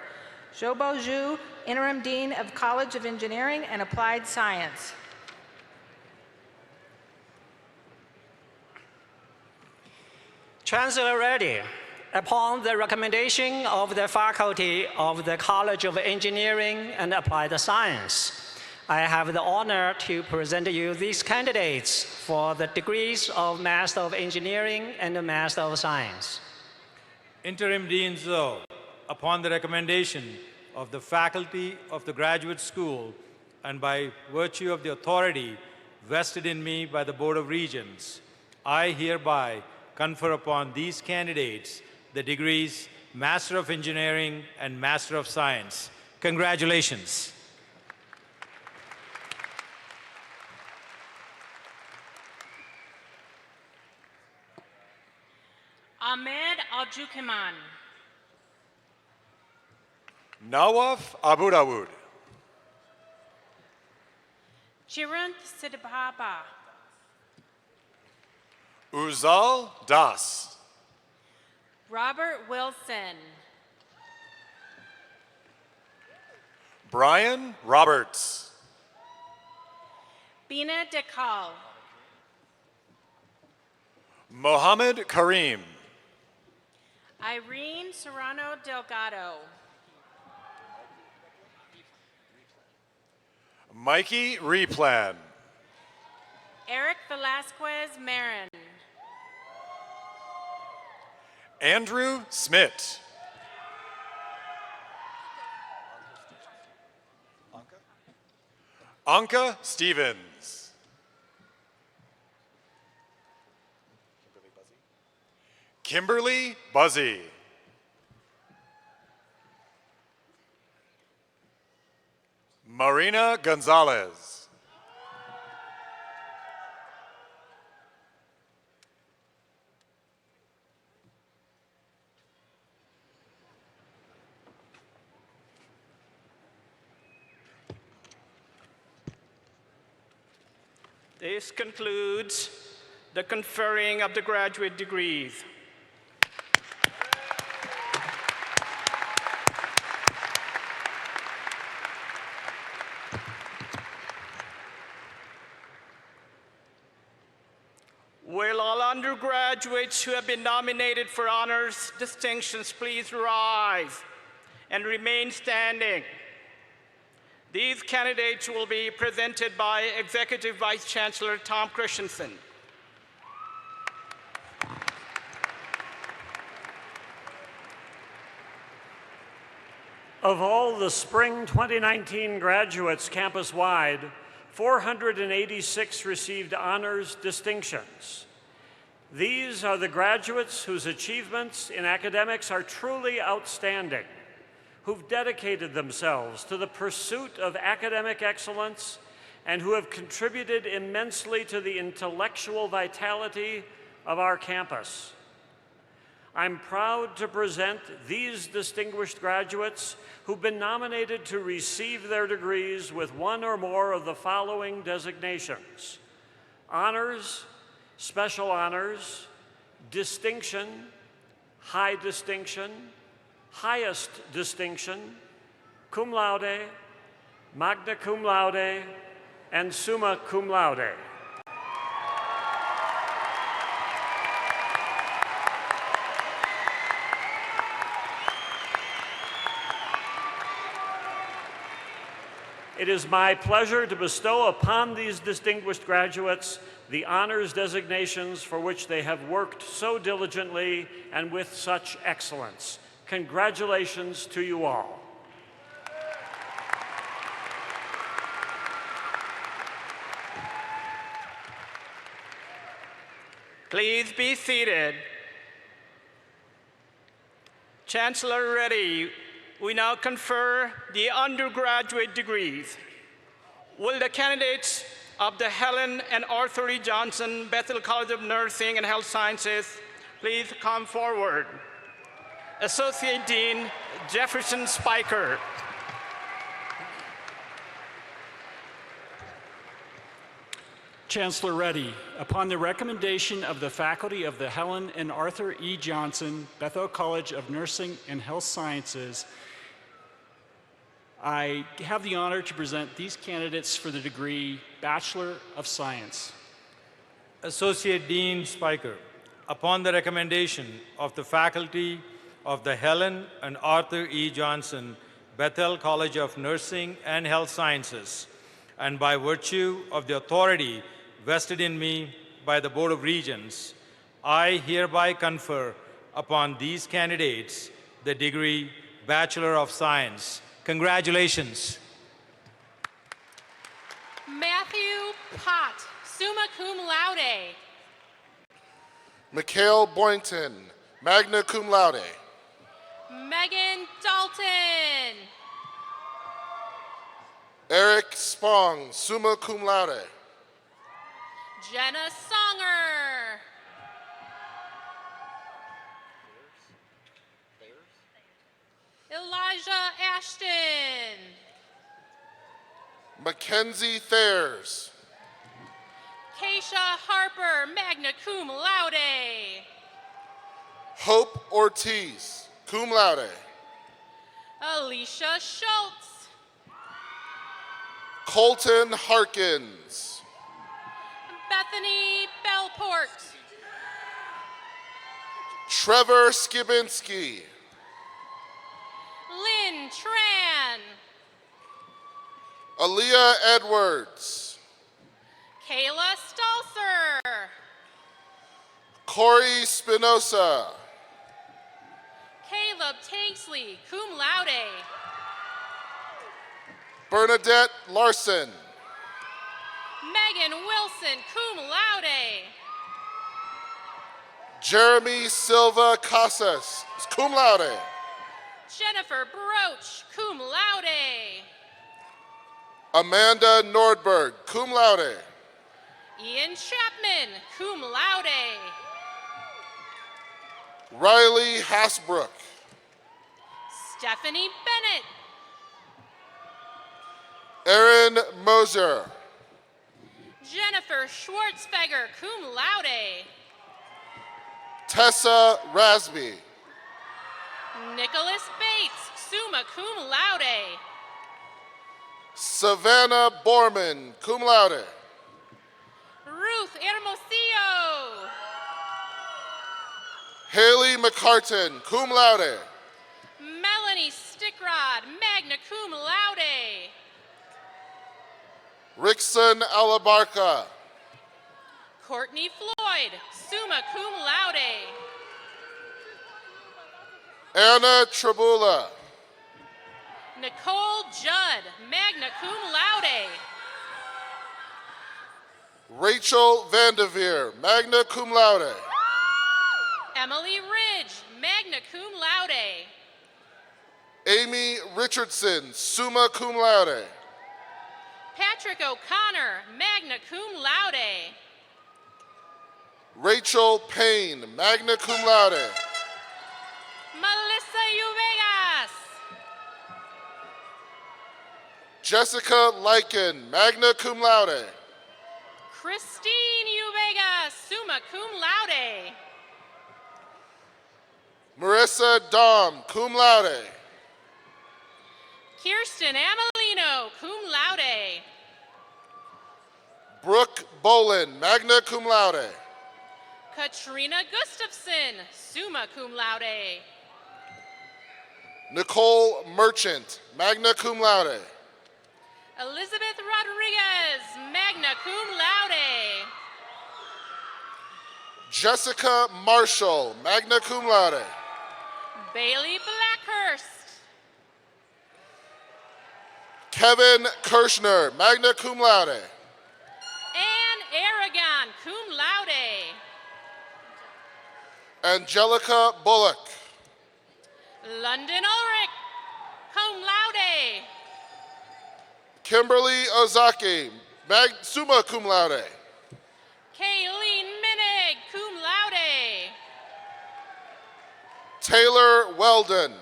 Zhobo Zhu, Interim Dean of College of Engineering and Applied Science. Chancellor Reddy, upon the recommendation of the faculty of the College of Engineering and Applied Science, I have the honor to present you these candidates for the degrees of Master of Engineering and Master of Science. Interim Dean Zhou, upon the recommendation of the faculty of the graduate school and by virtue of the authority vested in me by the Board of Regents, I hereby confer upon these candidates the degrees Master of Engineering and Master of Science. Congratulations. Ahmed Aljukiman. Nawaf Abu Dawud. Chirant Sidibaba. Uzal Das. Robert Wilson. Brian Roberts. Bina Dekal. Mohammed Karim. Irene Serrano Delgado. Mikey Replan. Eric Velasquez Marin. Andrew Smith. Anka Stevens. Kimberly Buzzy. Marina Gonzalez. This concludes the conferring of the graduate degrees. Will all undergraduates who have been nominated for honors distinctions please rise and remain standing. These candidates will be presented by Executive Vice Chancellor Tom Christensen. Of all the spring 2019 graduates campus-wide, 486 received honors distinctions. These are the graduates whose achievements in academics are truly outstanding, who've dedicated themselves to the pursuit of academic excellence and who have contributed immensely to the intellectual vitality of our campus. I'm proud to present these distinguished graduates who've been nominated to receive their degrees with one or more of the following designations: honors, special honors, distinction, high distinction, highest distinction, cum laude, magna cum laude, and summa cum laude. It is my pleasure to bestow upon these distinguished graduates the honors designations for which they have worked so diligently and with such excellence. Congratulations to you all. Please be seated. Chancellor Reddy, we now confer the undergraduate degrees. Will the candidates of the Helen and Arthur E. Johnson Bethel College of Nursing and Health Sciences please come forward? Associate Dean Jefferson Spiker. Chancellor Reddy, upon the recommendation of the faculty of the Helen and Arthur E. Johnson Bethel College of Nursing and Health Sciences, I have the honor to present these candidates for the degree Bachelor of Science. Associate Dean Spiker, upon the recommendation of the faculty of the Helen and Arthur E. Johnson Bethel College of Nursing and Health Sciences, and by virtue of the authority vested in me by the Board of Regents, I hereby confer upon these candidates the degree Bachelor of Science. Congratulations. Matthew Pott, summa cum laude. Mikhail Boynton, magna cum laude. Megan Dalton. Eric Spong, summa cum laude. Jenna Songer. Elijah Ashton. Mackenzie Thayers. Keisha Harper, magna cum laude. Hope Ortiz, cum laude. Alicia Schultz. Colton Harkins. Bethany Bellport. Trevor Skibinski. Lynn Tran. Aaliyah Edwards. Kayla Stalser. Corey Spinoza. Caleb Tanksley, cum laude. Bernadette Larson. Megan Wilson, cum laude. Jeremy Silva Casas, cum laude. Jennifer Broach, cum laude. Amanda Nordberg, cum laude. Ian Chapman, cum laude. Riley Hasbrook. Stephanie Bennett. Aaron Moser. Jennifer Schwartzfeger, cum laude. Tessa Rasby. Nicholas Bates, summa cum laude. Savannah Borman, cum laude. Ruth Hermosillo. Haley McCartan, cum laude. Melanie Stickrod, magna cum laude. Rickson Alabarca. Courtney Floyd, summa cum laude. Anna Tribula. Nicole Judd, magna cum laude. Rachel Vanderveer, magna cum laude. Emily Ridge, magna cum laude. Amy Richardson, summa cum laude. Patrick O'Connor, magna cum laude. Rachel Payne, magna cum laude. Melissa Uvegas. Jessica Lyken, magna cum laude. Christine Uvegas, summa cum laude. Marissa Dom, cum laude. Kirsten Amelino, cum laude. Brooke Bolin, magna cum laude. Katrina Gustafson, summa cum laude. Nicole Merchant, magna cum laude. Elizabeth Rodriguez, magna cum laude. Jessica Marshall, magna cum laude. Bailey Blackhurst. Kevin Kirschner, magna cum laude. Anne Aragon, cum laude. Angelica Bullock. London Ulrich, cum laude. Kimberly Ozaki, summa cum laude. Kayleen Minig, cum laude. Taylor Weldon.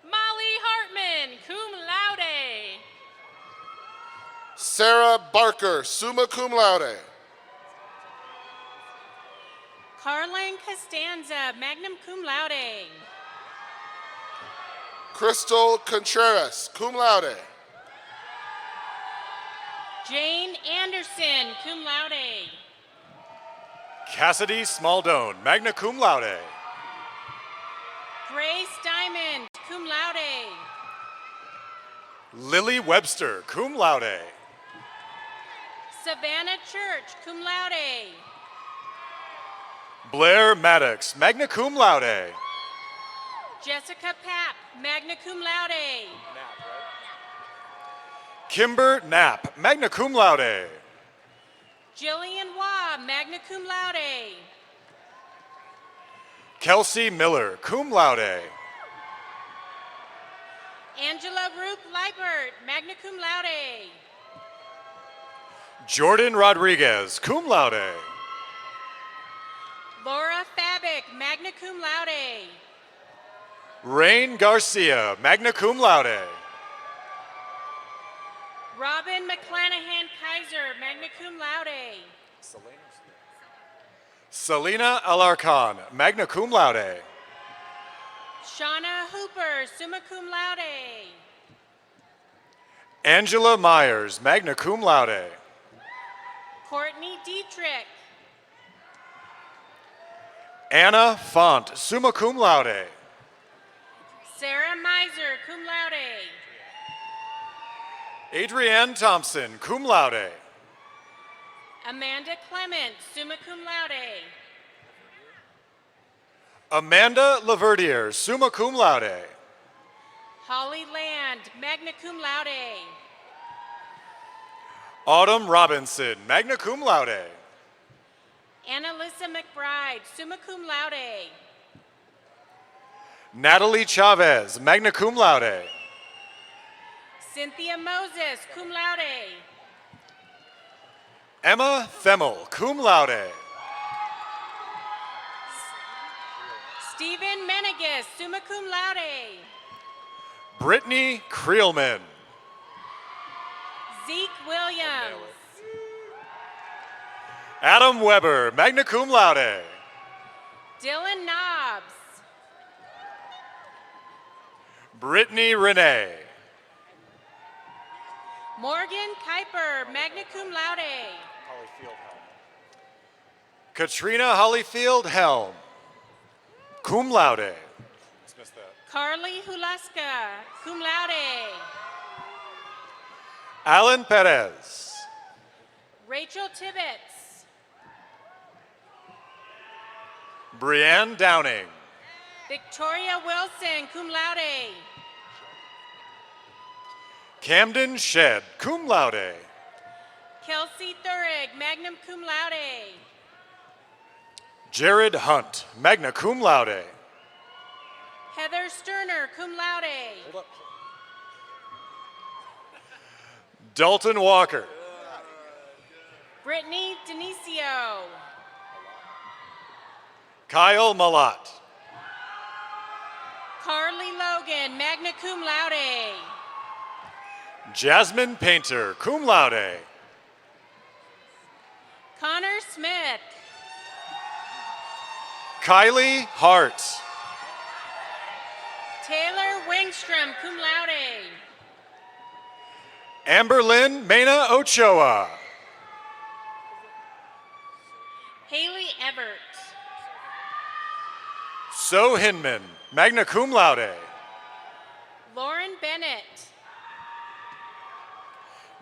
Molly Hartman, cum laude. Sarah Barker, summa cum laude. Carlin Costanza, magna cum laude. Crystal Contreras, cum laude. Jane Anderson, cum laude. Cassidy Smaldone, magna cum laude. Grace Diamond, cum laude. Lily Webster, cum laude. Savannah Church, cum laude. Blair Maddox, magna cum laude. Jessica Papp, magna cum laude. Kimber Knapp, magna cum laude. Jillian Waugh, magna cum laude. Kelsey Miller, cum laude. Angela Ruth Liebert, magna cum laude. Jordan Rodriguez, cum laude. Laura Fabic, magna cum laude. Rain Garcia, magna cum laude. Robin McClanahan Kaiser, magna cum laude. Selena Alarcon, magna cum laude. Shauna Hooper, summa cum laude. Angela Myers, magna cum laude. Courtney Dietrich. Anna Font, summa cum laude. Sarah Miser, cum laude. Adrienne Thompson, cum laude. Amanda Clement, summa cum laude. Amanda Laverdier, summa cum laude. Holly Land, magna cum laude. Autumn Robinson, magna cum laude. Annalisa McBride, summa cum laude. Natalie Chavez, magna cum laude. Cynthia Moses, cum laude. Emma Themmel, cum laude. Stephen Menegas, summa cum laude. Brittany Creelman. Zeke Williams. Adam Weber, magna cum laude. Dylan Knobs. Brittany Renee. Morgan Kuiper, magna cum laude. Katrina Hollyfield Helm, cum laude. Carly Hulaska, cum laude. Alan Perez. Rachel Tibbetts. Brianne Downing. Victoria Wilson, cum laude. Camden Shed, cum laude. Kelsey Thurig, magna cum laude. Jared Hunt, magna cum laude. Heather Sterner, cum laude. Dalton Walker. Brittany Denisio. Kyle Malat. Carly Logan, magna cum laude. Jasmine Painter, cum laude. Connor Smith. Kylie Hart. Taylor Wingstrom, cum laude. Amberlyn Mena Ochoa. Haley Everett. So Hinman, magna cum laude. Lauren Bennett.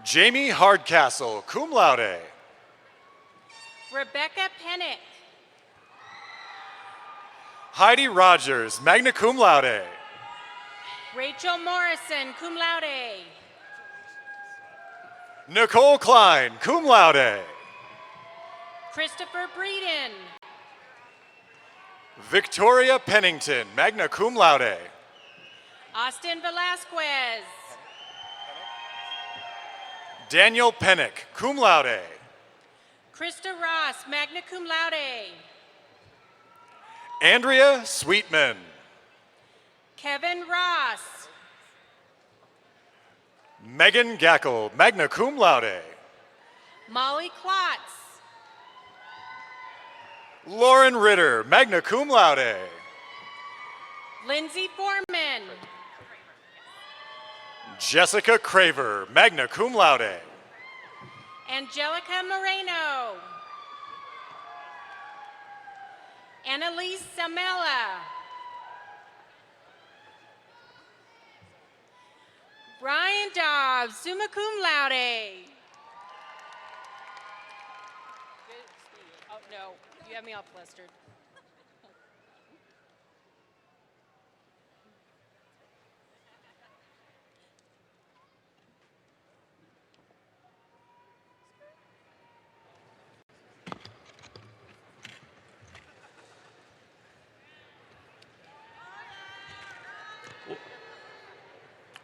Jamie Hardcastle, cum laude. Rebecca Pennick. Heidi Rogers, magna cum laude. Rachel Morrison, cum laude. Nicole Klein, cum laude. Christopher Breeden. Victoria Pennington, magna cum laude. Austin Velasquez. Daniel Pennick, cum laude. Krista Ross, magna cum laude. Andrea Sweetman. Kevin Ross. Megan Gackle, magna cum laude. Molly Klotz. Lauren Ritter, magna cum laude. Lindsay Foreman. Jessica Craver, magna cum laude. Angelica Moreno. Annalise Samela. Brian Dobbs, summa cum laude. Oh, no, you have me all flustered.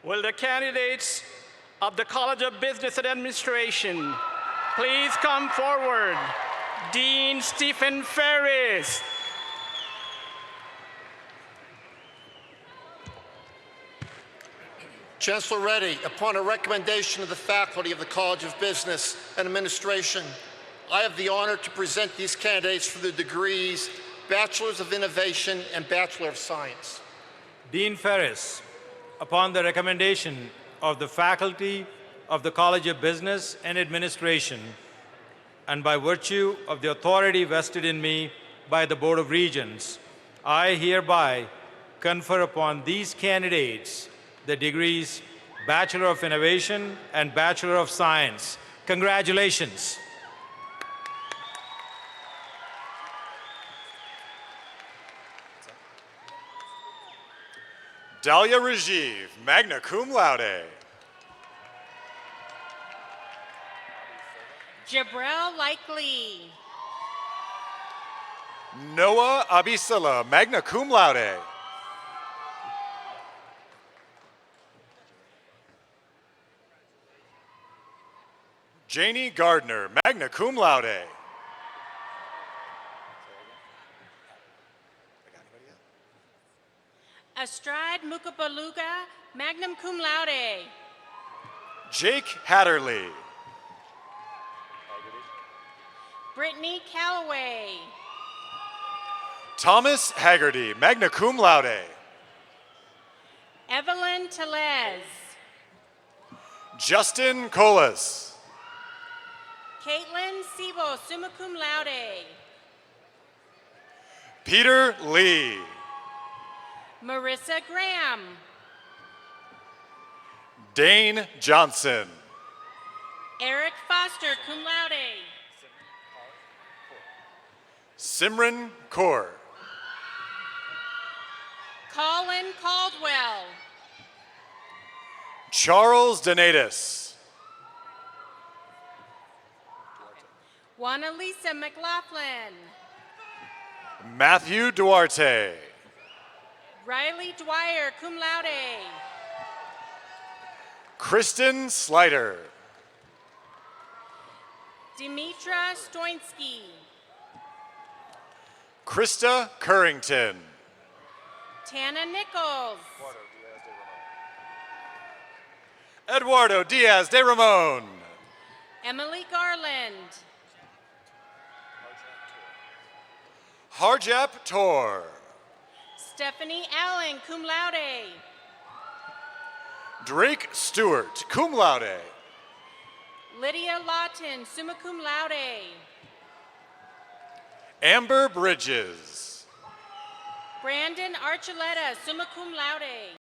Will the candidates of the College of Business and Administration please come forward? Dean Stephen Ferris. Chancellor Reddy, upon a recommendation of the faculty of the College of Business and Administration, I have the honor to present these candidates for the degrees Bachelor's of Innovation and Bachelor of Science. Dean Ferris, upon the recommendation of the faculty of the College of Business and Administration, and by virtue of the authority vested in me by the Board of Regents, I hereby confer upon these candidates the degrees Bachelor of Innovation and Bachelor of Science. Congratulations. Dahlia Rajiv, magna cum laude. Jabril Likely. Noah Abisala, magna cum laude. Janie Gardner, magna cum laude. Astrad Mukabaluga, magna cum laude. Jake Hatterley. Brittany Calloway. Thomas Haggerty, magna cum laude. Evelyn Telez. Justin Colas. Caitlin Sebo, summa cum laude. Peter Lee. Marissa Graham. Dane Johnson. Eric Foster, cum laude. Simran Kaur. Colin Caldwell. Charles Donatus. Juana Lisa McLaughlin. Matthew Duarte. Riley Dwyer, cum laude. Kristen Slider. Dimitra Stoinsky. Krista Currington. Tana Nichols. Eduardo Diaz de Ramon. Emily Garland. Harjap Tor. Stephanie Allen, cum laude. Drake Stewart, cum laude. Lydia Lawton, summa cum laude. Amber Bridges. Brandon Archuleta, summa cum laude.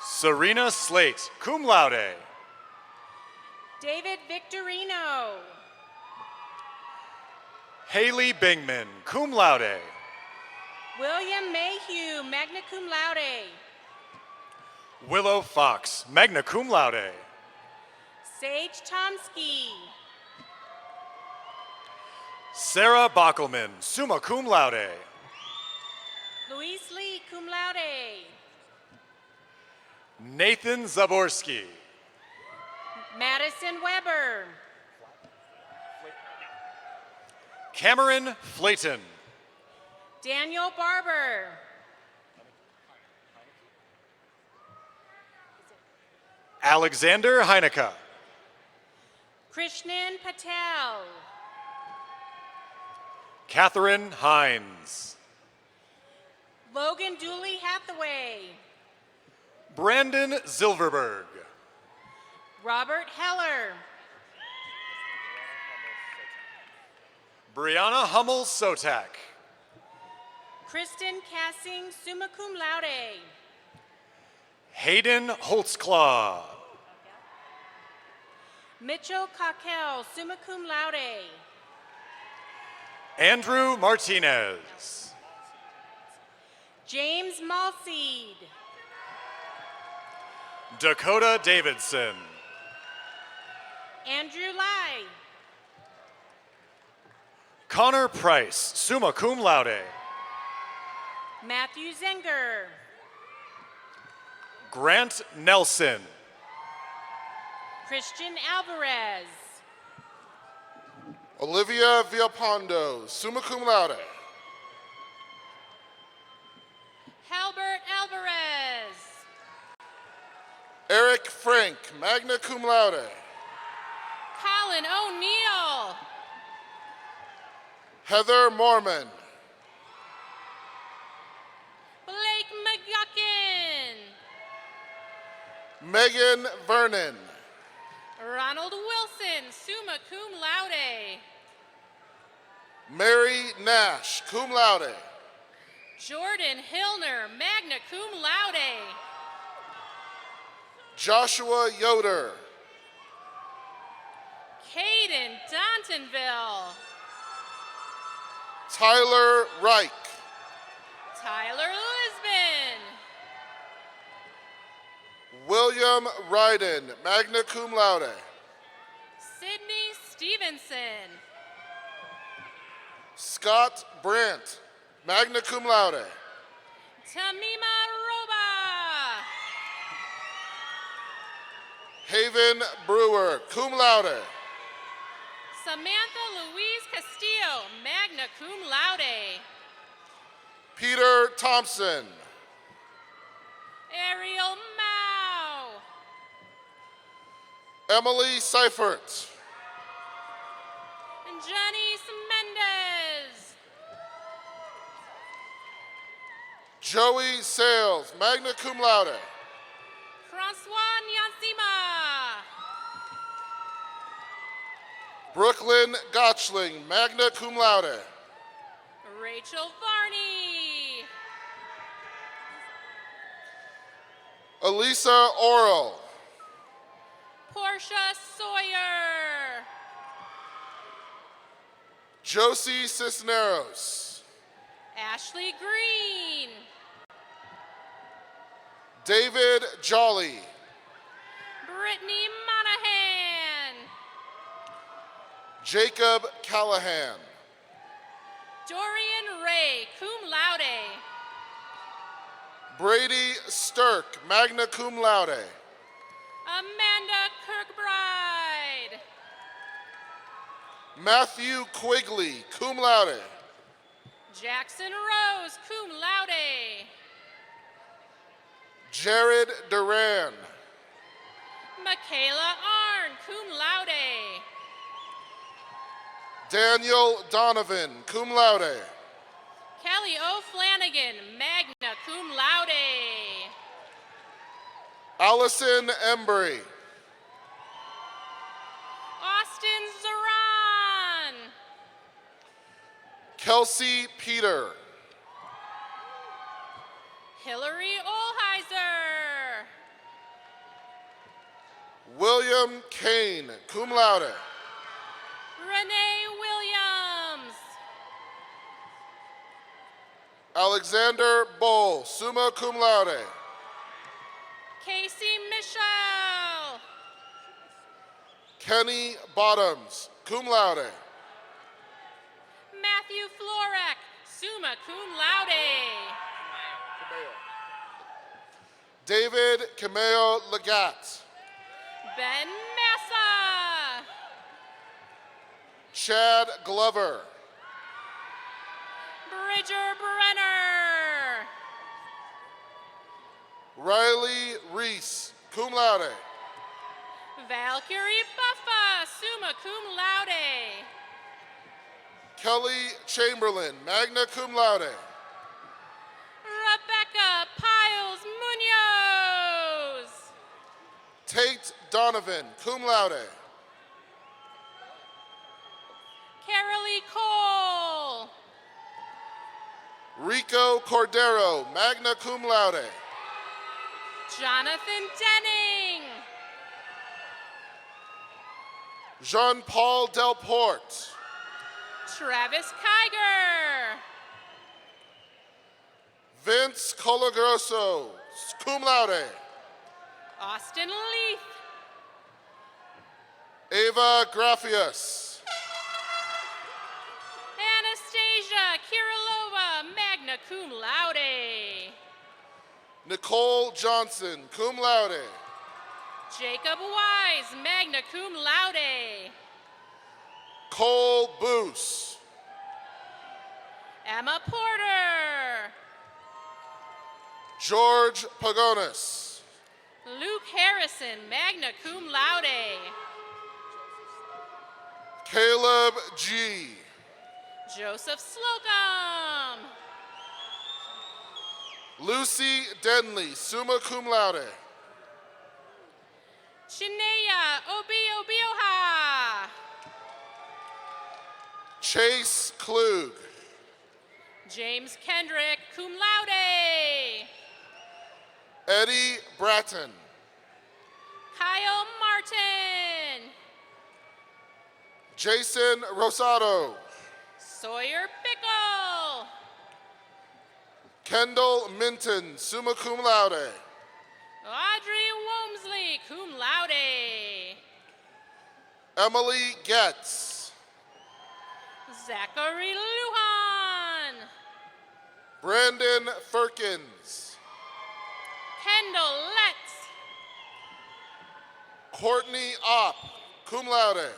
Serena Slate, cum laude. David Victorino. Haley Bingman, cum laude. William Mayhew, magna cum laude. Willow Fox, magna cum laude. Sage Tomsky. Sarah Bockelman, summa cum laude. Luis Lee, cum laude. Nathan Zaborski. Madison Weber. Cameron Flayton. Daniel Barber. Alexander Heineke. Krishnan Patel. Catherine Hines. Logan Dooley Hathaway. Brandon Zilverberg. Robert Heller. Brianna Hummel Sotak. Kristen Cassing, summa cum laude. Hayden Holtzclaw. Mitchell Cockell, summa cum laude. Andrew Martinez. James Malseed. Dakota Davidson. Andrew Lai. Connor Price, summa cum laude. Matthew Zenger. Grant Nelson. Christian Alvarez. Olivia Villapondo, summa cum laude. Halbert Alvarez. Eric Frank, magna cum laude. Colin O'Neill. Heather Mormon. Blake McGuckin. Megan Vernon. Ronald Wilson, summa cum laude. Mary Nash, cum laude. Jordan Hillner, magna cum laude. Joshua Yoder. Caden Dontonville. Tyler Reich. Tyler Lisbon. William Ryden, magna cum laude. Sydney Stevenson. Scott Brandt, magna cum laude. Tamima Roba. Haven Brewer, cum laude. Samantha Louise Castillo, magna cum laude. Peter Thompson. Ariel Mao. Emily Seifert. And Janice Mendez. Joey Sales, magna cum laude. Francois Nyansima. Brooklyn Gotchling, magna cum laude. Rachel Varney. Elisa Oral. Portia Sawyer. Josie Cisneros. Ashley Green. David Jolly. Brittany Monahan. Jacob Callahan. Dorian Ray, cum laude. Brady Stirk, magna cum laude. Amanda Kirkbride. Matthew Quigley, cum laude. Jackson Rose, cum laude. Jared Duran. Michaela Arn, cum laude. Daniel Donovan, cum laude. Kelly O'Flanagan, magna cum laude. Allison Embry. Austin Zaran. Kelsey Peter. Hillary Olheiser. William Kane, cum laude. Renee Williams. Alexander Bowl, summa cum laude. Casey Michelle. Kenny Bottoms, cum laude. Matthew Florek, summa cum laude. David Cameo Legat. Ben Massa. Chad Glover. Bridger Brenner. Riley Reese, cum laude. Valkyrie Buffa, summa cum laude. Kelly Chamberlain, magna cum laude. Rebecca Piles Munoz. Tate Donovan, cum laude. Carolee Cole. Rico Cordero, magna cum laude. Jonathan Denning. Jean-Paul Delporte. Travis Kiger. Vince Colagrosso, cum laude. Austin Leith. Ava Grafias. Anastasia Kirilova, magna cum laude. Nicole Johnson, cum laude. Jacob Wise, magna cum laude. Cole Boos. Emma Porter. George Pagonis. Luke Harrison, magna cum laude. Caleb G. Joseph Slocum. Lucy Denley, summa cum laude. Chinea Obioha. Chase Klug. James Kendrick, cum laude. Eddie Bratton. Kyle Martin. Jason Rosado. Sawyer Bickle. Kendall Minton, summa cum laude. Audrey Womesley, cum laude. Emily Getz. Zachary Lujan. Brandon Firkins. Kendall Letts. Courtney Opp, cum laude.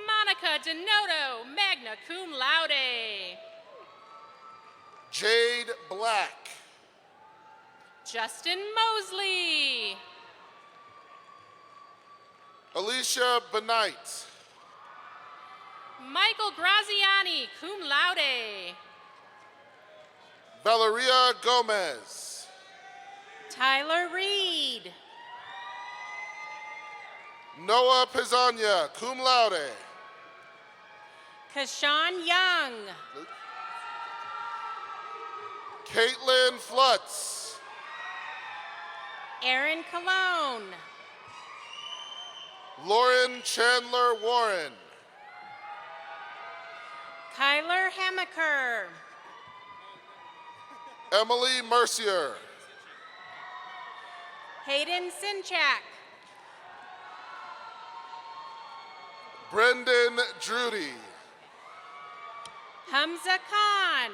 Monica Denoto, magna cum laude. Jade Black. Justin Mosley. Alicia Benight. Michael Graziani, cum laude. Valeria Gomez. Tyler Reed. Noah Pizania, cum laude. Kashawn Young. Caitlin Flutz. Aaron Cologne. Lauren Chandler Warren. Kyler Hamaker. Emily Mercier. Hayden Sinchak. Brendan Drudy. Hamza Khan.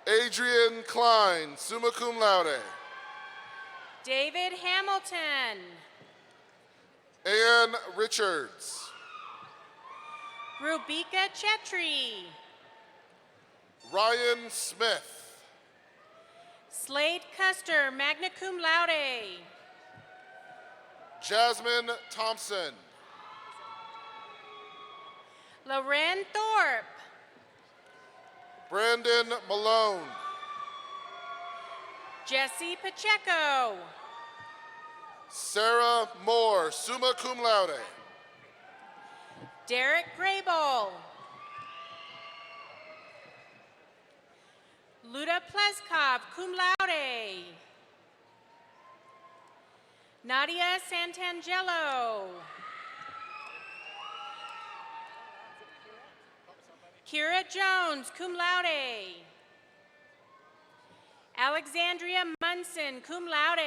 Adrian Klein, summa cum laude. David Hamilton. Ann Richards. Rubika Chetri. Ryan Smith. Slade Custer, magna cum laude. Jasmine Thompson. Loren Thorpe. Brandon Malone. Jesse Pacheco. Sarah Moore, summa cum laude. Derek Grable. Luda Pleskov, cum laude. Nadia Santangelo. Kira Jones, cum laude. Alexandria Munson, cum laude.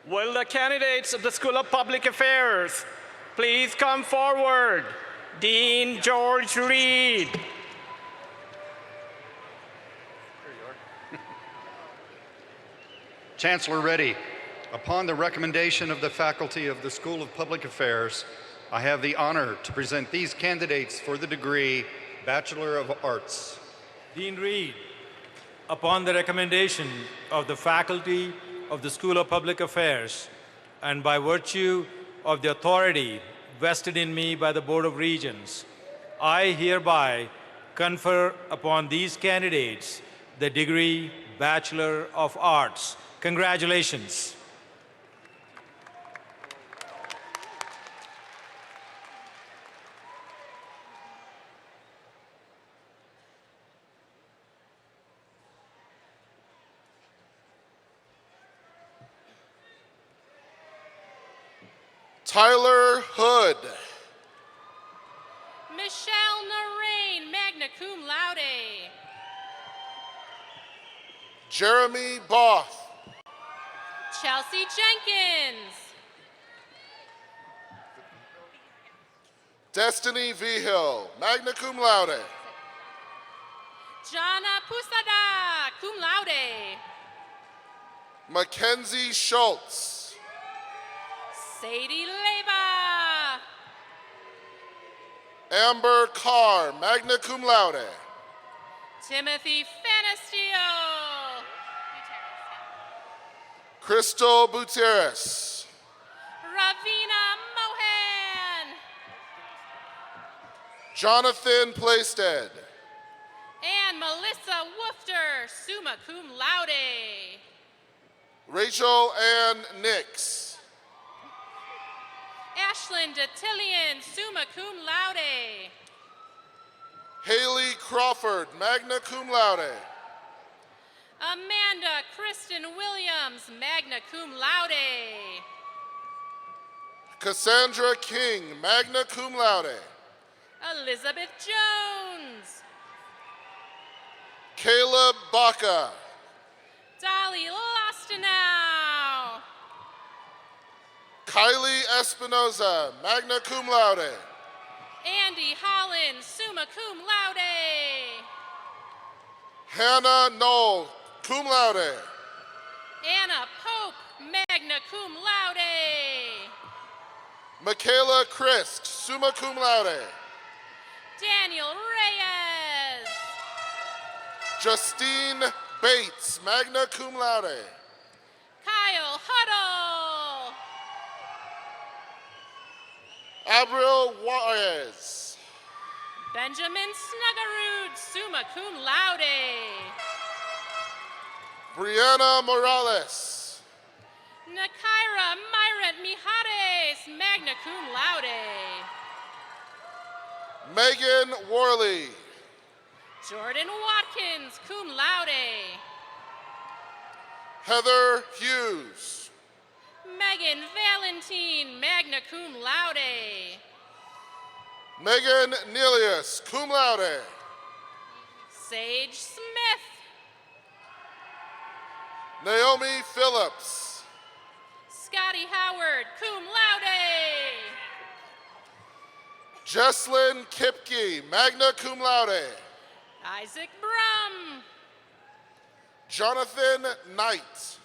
Will the candidates of the School of Public Affairs please come forward? Dean George Reed. Chancellor Reddy, upon the recommendation of the faculty of the School of Public Affairs, I have the honor to present these candidates for the degree Bachelor of Arts. Dean Reed, upon the recommendation of the faculty of the School of Public Affairs, and by virtue of the authority vested in me by the Board of Regents, I hereby confer upon these candidates the degree Bachelor of Arts. Congratulations. Tyler Hood. Michelle Narain, magna cum laude. Jeremy Both. Chelsea Jenkins. Destiny Vigil, magna cum laude. Jana Pusada, cum laude. Mackenzie Schultz. Sadie Leva. Amber Carr, magna cum laude. Timothy Fanastio. Crystal Gutierrez. Ravina Mohan. Jonathan Plaisted. And Melissa Woofter, summa cum laude. Rachel Ann Nix. Ashlyn Datillion, summa cum laude. Haley Crawford, magna cum laude. Amanda Kristen Williams, magna cum laude. Cassandra King, magna cum laude. Elizabeth Jones. Caleb Baca. Dolly Lostenau. Kylie Espinoza, magna cum laude. Andy Holland, summa cum laude. Hannah Knoll, cum laude. Anna Pope, magna cum laude. Michaela Christ, summa cum laude. Daniel Reyes. Justine Bates, magna cum laude. Kyle Huddle. Abril Juarez. Benjamin Snuggerud, summa cum laude. Brianna Morales. Nakaira Myrat Mijares, magna cum laude. Megan Worley. Jordan Watkins, cum laude. Heather Hughes. Megan Valentine, magna cum laude. Megan Nelius, cum laude. Sage Smith. Naomi Phillips. Scotty Howard, cum laude. Jesslyn Kipke, magna cum laude. Isaac Brum. Jonathan Knight.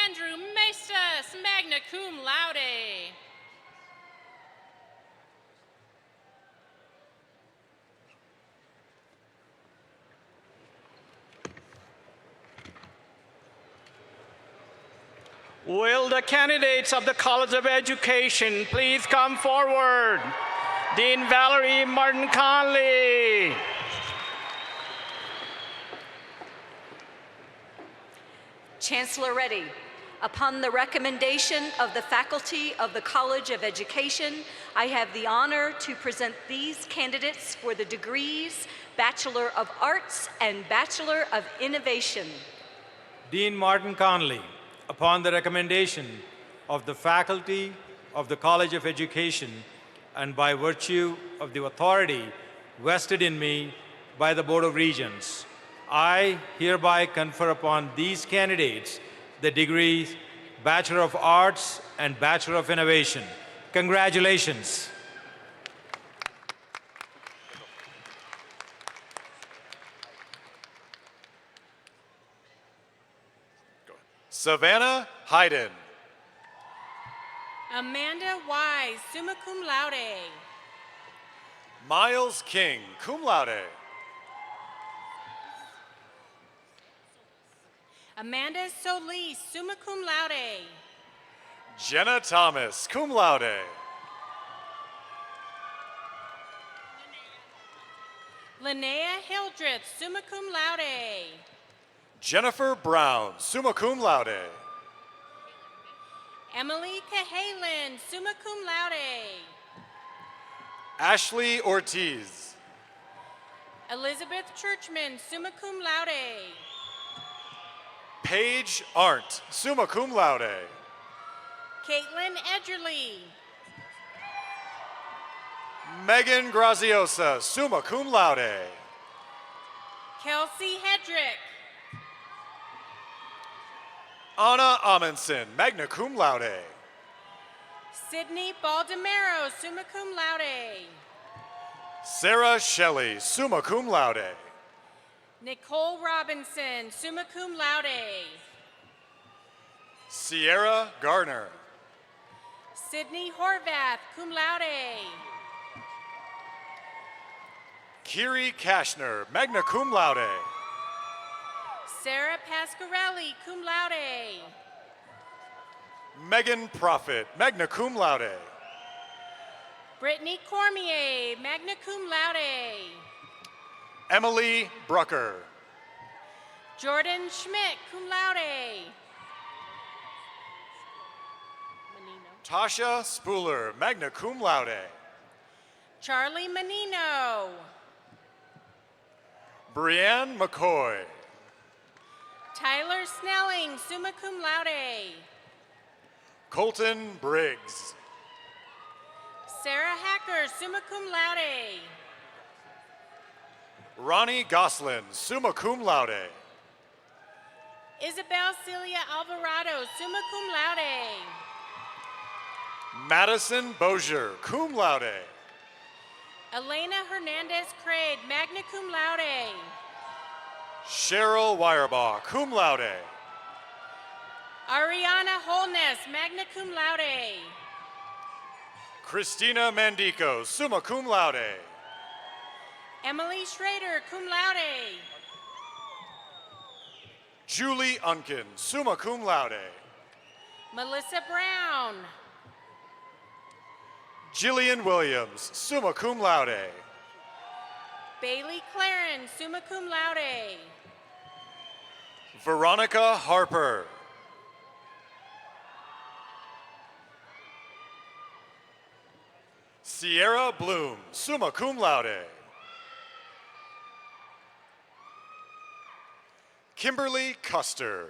Andrew Mestas, magna cum laude. Will the candidates of the College of Education please come forward? Dean Valerie Martin Conley. Chancellor Reddy, upon the recommendation of the faculty of the College of Education, I have the honor to present these candidates for the degrees Bachelor of Arts and Bachelor of Innovation. Dean Martin Conley, upon the recommendation of the faculty of the College of Education and by virtue of the authority vested in me by the Board of Regents, I hereby confer upon these candidates the degrees Bachelor of Arts and Bachelor of Innovation. Congratulations. Savannah Hayden. Amanda Wise, summa cum laude. Miles King, cum laude. Amanda Solis, summa cum laude. Jenna Thomas, cum laude. Linnea Hildreth, summa cum laude. Jennifer Brown, summa cum laude. Emily Cahalan, summa cum laude. Ashley Ortiz. Elizabeth Churchman, summa cum laude. Paige Arndt, summa cum laude. Caitlin Edgerly. Megan Graziosa, summa cum laude. Kelsey Hedrick. Anna Amundsen, magna cum laude. Sydney Baldemero, summa cum laude. Sarah Shelley, summa cum laude. Nicole Robinson, summa cum laude. Sierra Garner. Sydney Horvath, cum laude. Kiri Kashner, magna cum laude. Sarah Pasquarelli, cum laude. Megan Prophet, magna cum laude. Brittany Cormier, magna cum laude. Emily Brucker. Jordan Schmidt, cum laude. Tasha Spooler, magna cum laude. Charlie Menino. Brianne McCoy. Tyler Snelling, summa cum laude. Colton Briggs. Sarah Hacker, summa cum laude. Ronnie Goslin, summa cum laude. Isabel Celia Alvarado, summa cum laude. Madison Bozier, cum laude. Elena Hernandez Craig, magna cum laude. Cheryl Wirebaugh, cum laude. Ariana Holness, magna cum laude. Christina Mandico, summa cum laude. Emily Schrader, cum laude. Julie Unkin, summa cum laude. Melissa Brown. Jillian Williams, summa cum laude. Bailey Claren, summa cum laude. Veronica Harper. Sierra Bloom, summa cum laude. Kimberly Custer.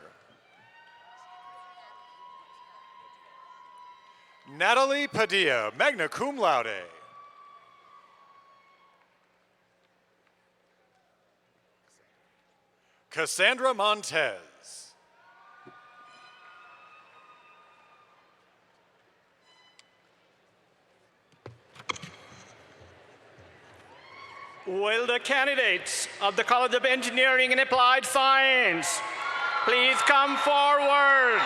Natalie Padilla, magna cum laude. Cassandra Montez. Will the candidates of the College of Engineering and Applied Science please come forward?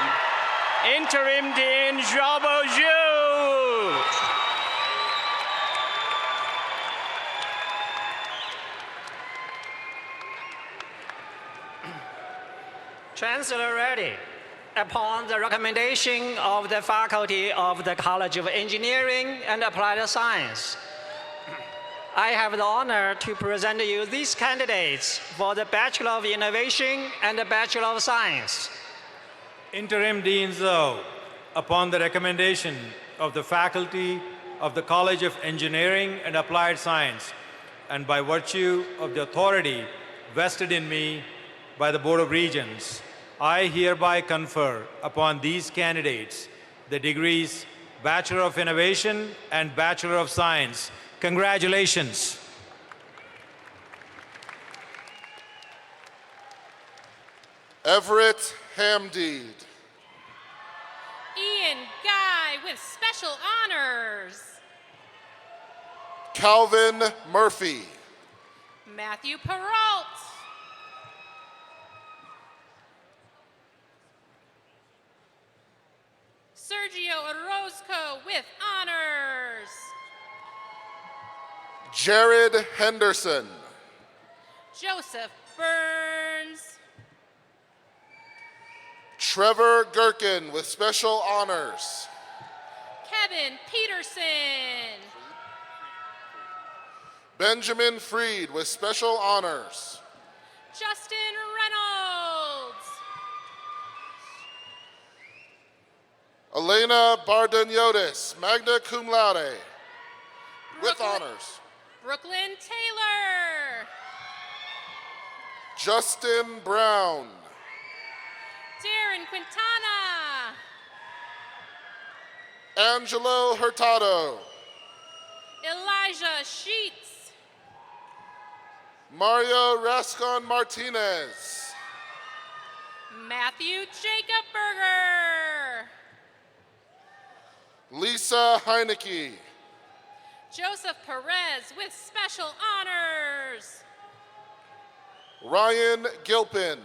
Interim Dean Jabo Zhu. Chancellor Reddy, upon the recommendation of the faculty of the College of Engineering and Applied Science, I have the honor to present you these candidates for the Bachelor of Innovation and the Bachelor of Science. Interim Dean Zhou, upon the recommendation of the faculty of the College of Engineering and Applied Science, and by virtue of the authority vested in me by the Board of Regents, I hereby confer upon these candidates the degrees Bachelor of Innovation and Bachelor of Science. Congratulations. Everett Hamdeed. Ian Guy with special honors. Calvin Murphy. Matthew Peralt. Sergio Orozco with honors. Jared Henderson. Joseph Burns. Trevor Gherkin with special honors. Kevin Peterson. Benjamin Freed with special honors. Justin Reynolds. Elena Bardaniotis, magna cum laude, with honors. Brooklyn Taylor. Justin Brown. Darren Quintana. Angelo Hurtado. Elijah Sheets. Mario Rascon Martinez. Matthew Jacob Berger. Lisa Heineke. Joseph Perez with special honors. Ryan Gilpin.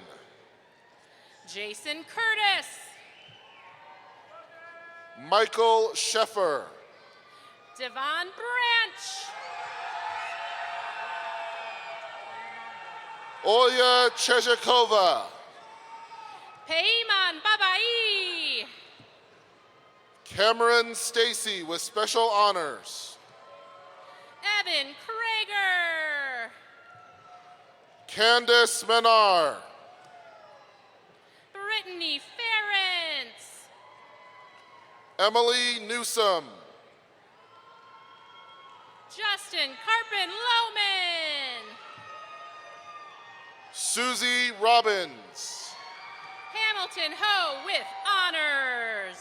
Jason Curtis. Michael Sheffer. Devon Branch. Oya Chezhikova. Peyman Babai. Cameron Stacy with special honors. Evan Krager. Candace Menar. Brittany Ferentz. Emily Newsom. Justin Carpin Lohman. Susie Robbins. Hamilton Ho with honors.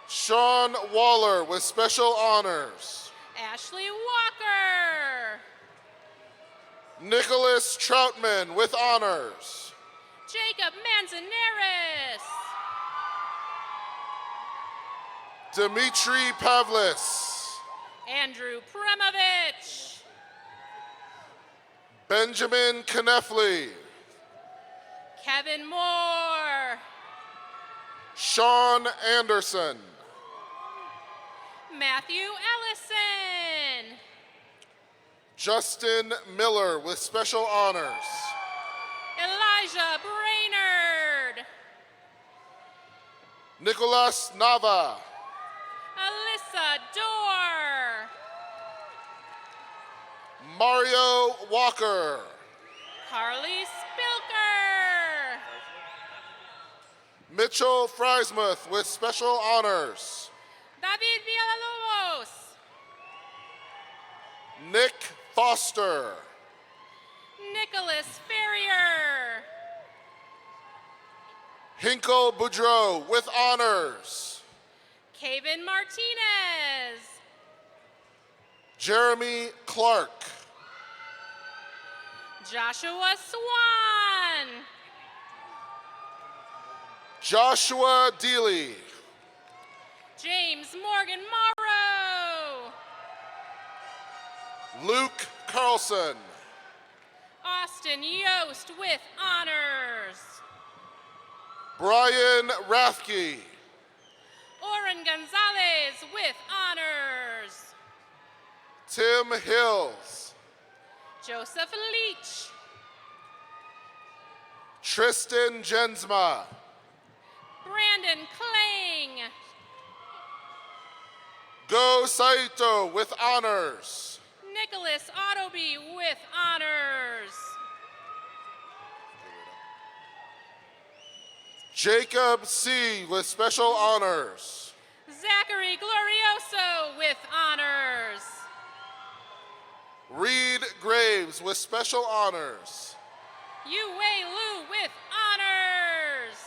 Sean Waller with special honors. Ashley Walker. Nicholas Troutman with honors. Jacob Manzanares. Dmitry Pavlis. Andrew Premovich. Benjamin Kneffley. Kevin Moore. Sean Anderson. Matthew Ellison. Justin Miller with special honors. Elijah Brainerd. Nicolas Nava. Alyssa Dorr. Mario Walker. Carly Spilker. Mitchell Frysmuth with special honors. David Villalobos. Nick Foster. Nicholas Ferrier. Hinkle Boudreau with honors. Kevin Martinez. Jeremy Clark. Joshua Swan. Joshua Deely. James Morgan Morrow. Luke Carlson. Austin Yost with honors. Brian Rathke. Oren Gonzalez with honors. Tim Hills. Joseph Leach. Tristan Jensma. Brandon Kling. Go Saito with honors. Nicholas Ottoby with honors. Jacob C. with special honors. Zachary Glorioso with honors. Reed Graves with special honors. Yu Wei Lu with honors.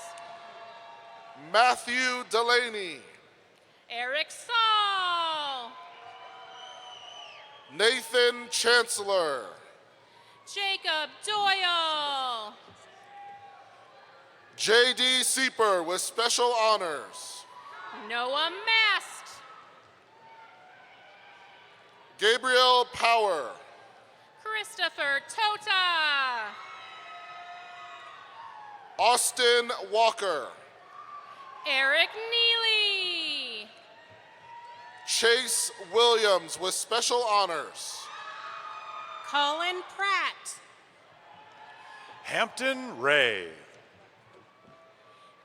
Matthew Delaney. Eric Saul. Nathan Chancellor. Jacob Doyle. J.D. Sieper with special honors. Noah Mast. Gabriel Power. Christopher Tota. Austin Walker. Eric Neely. Chase Williams with special honors. Colin Pratt. Hampton Ray.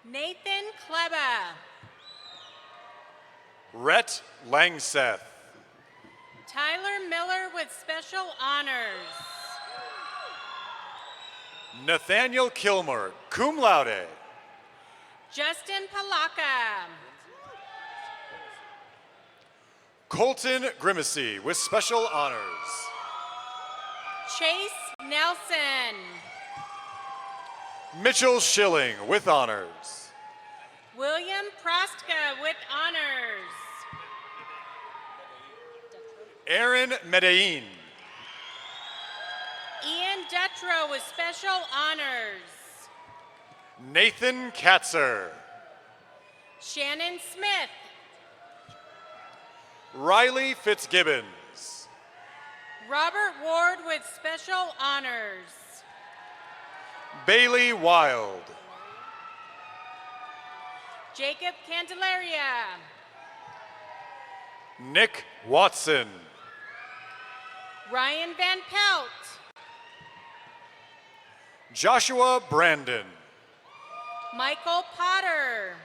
Nathan Kleba. Rhett Langseth. Tyler Miller with special honors. Nathaniel Kilmer, cum laude. Justin Palaka. Colton Grimacy with special honors. Chase Nelson. Mitchell Schilling with honors. William Prostka with honors. Aaron Medellin. Ian Detro with special honors. Nathan Katzer. Shannon Smith. Riley Fitzgibbons. Robert Ward with special honors. Bailey Wild. Jacob Candelaria. Nick Watson. Ryan Van Pelt. Joshua Brandon. Michael Potter.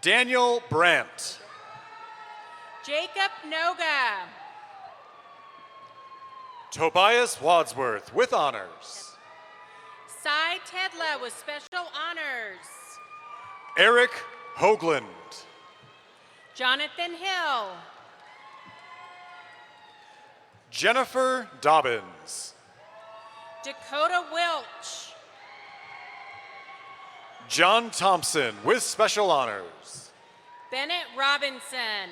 Daniel Brandt. Jacob Noga. Tobias Wadsworth with honors. Cy Tedla with special honors. Eric Hoagland. Jonathan Hill. Jennifer Dobbins. Dakota Welch. John Thompson with special honors. Bennett Robinson.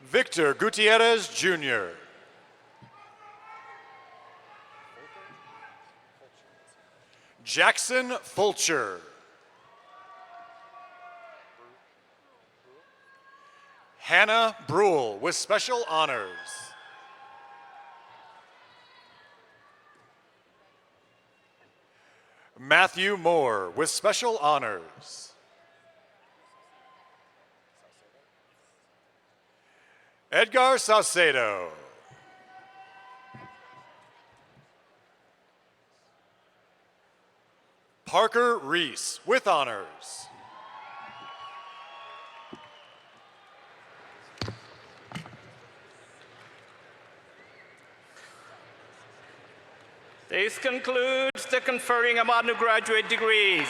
Victor Gutierrez Jr. Jackson Fulcher. Hannah Brule with special honors. Matthew Moore with special honors. Edgar Saucedo. Parker Reese with honors. This concludes the conferring of undergraduate degrees.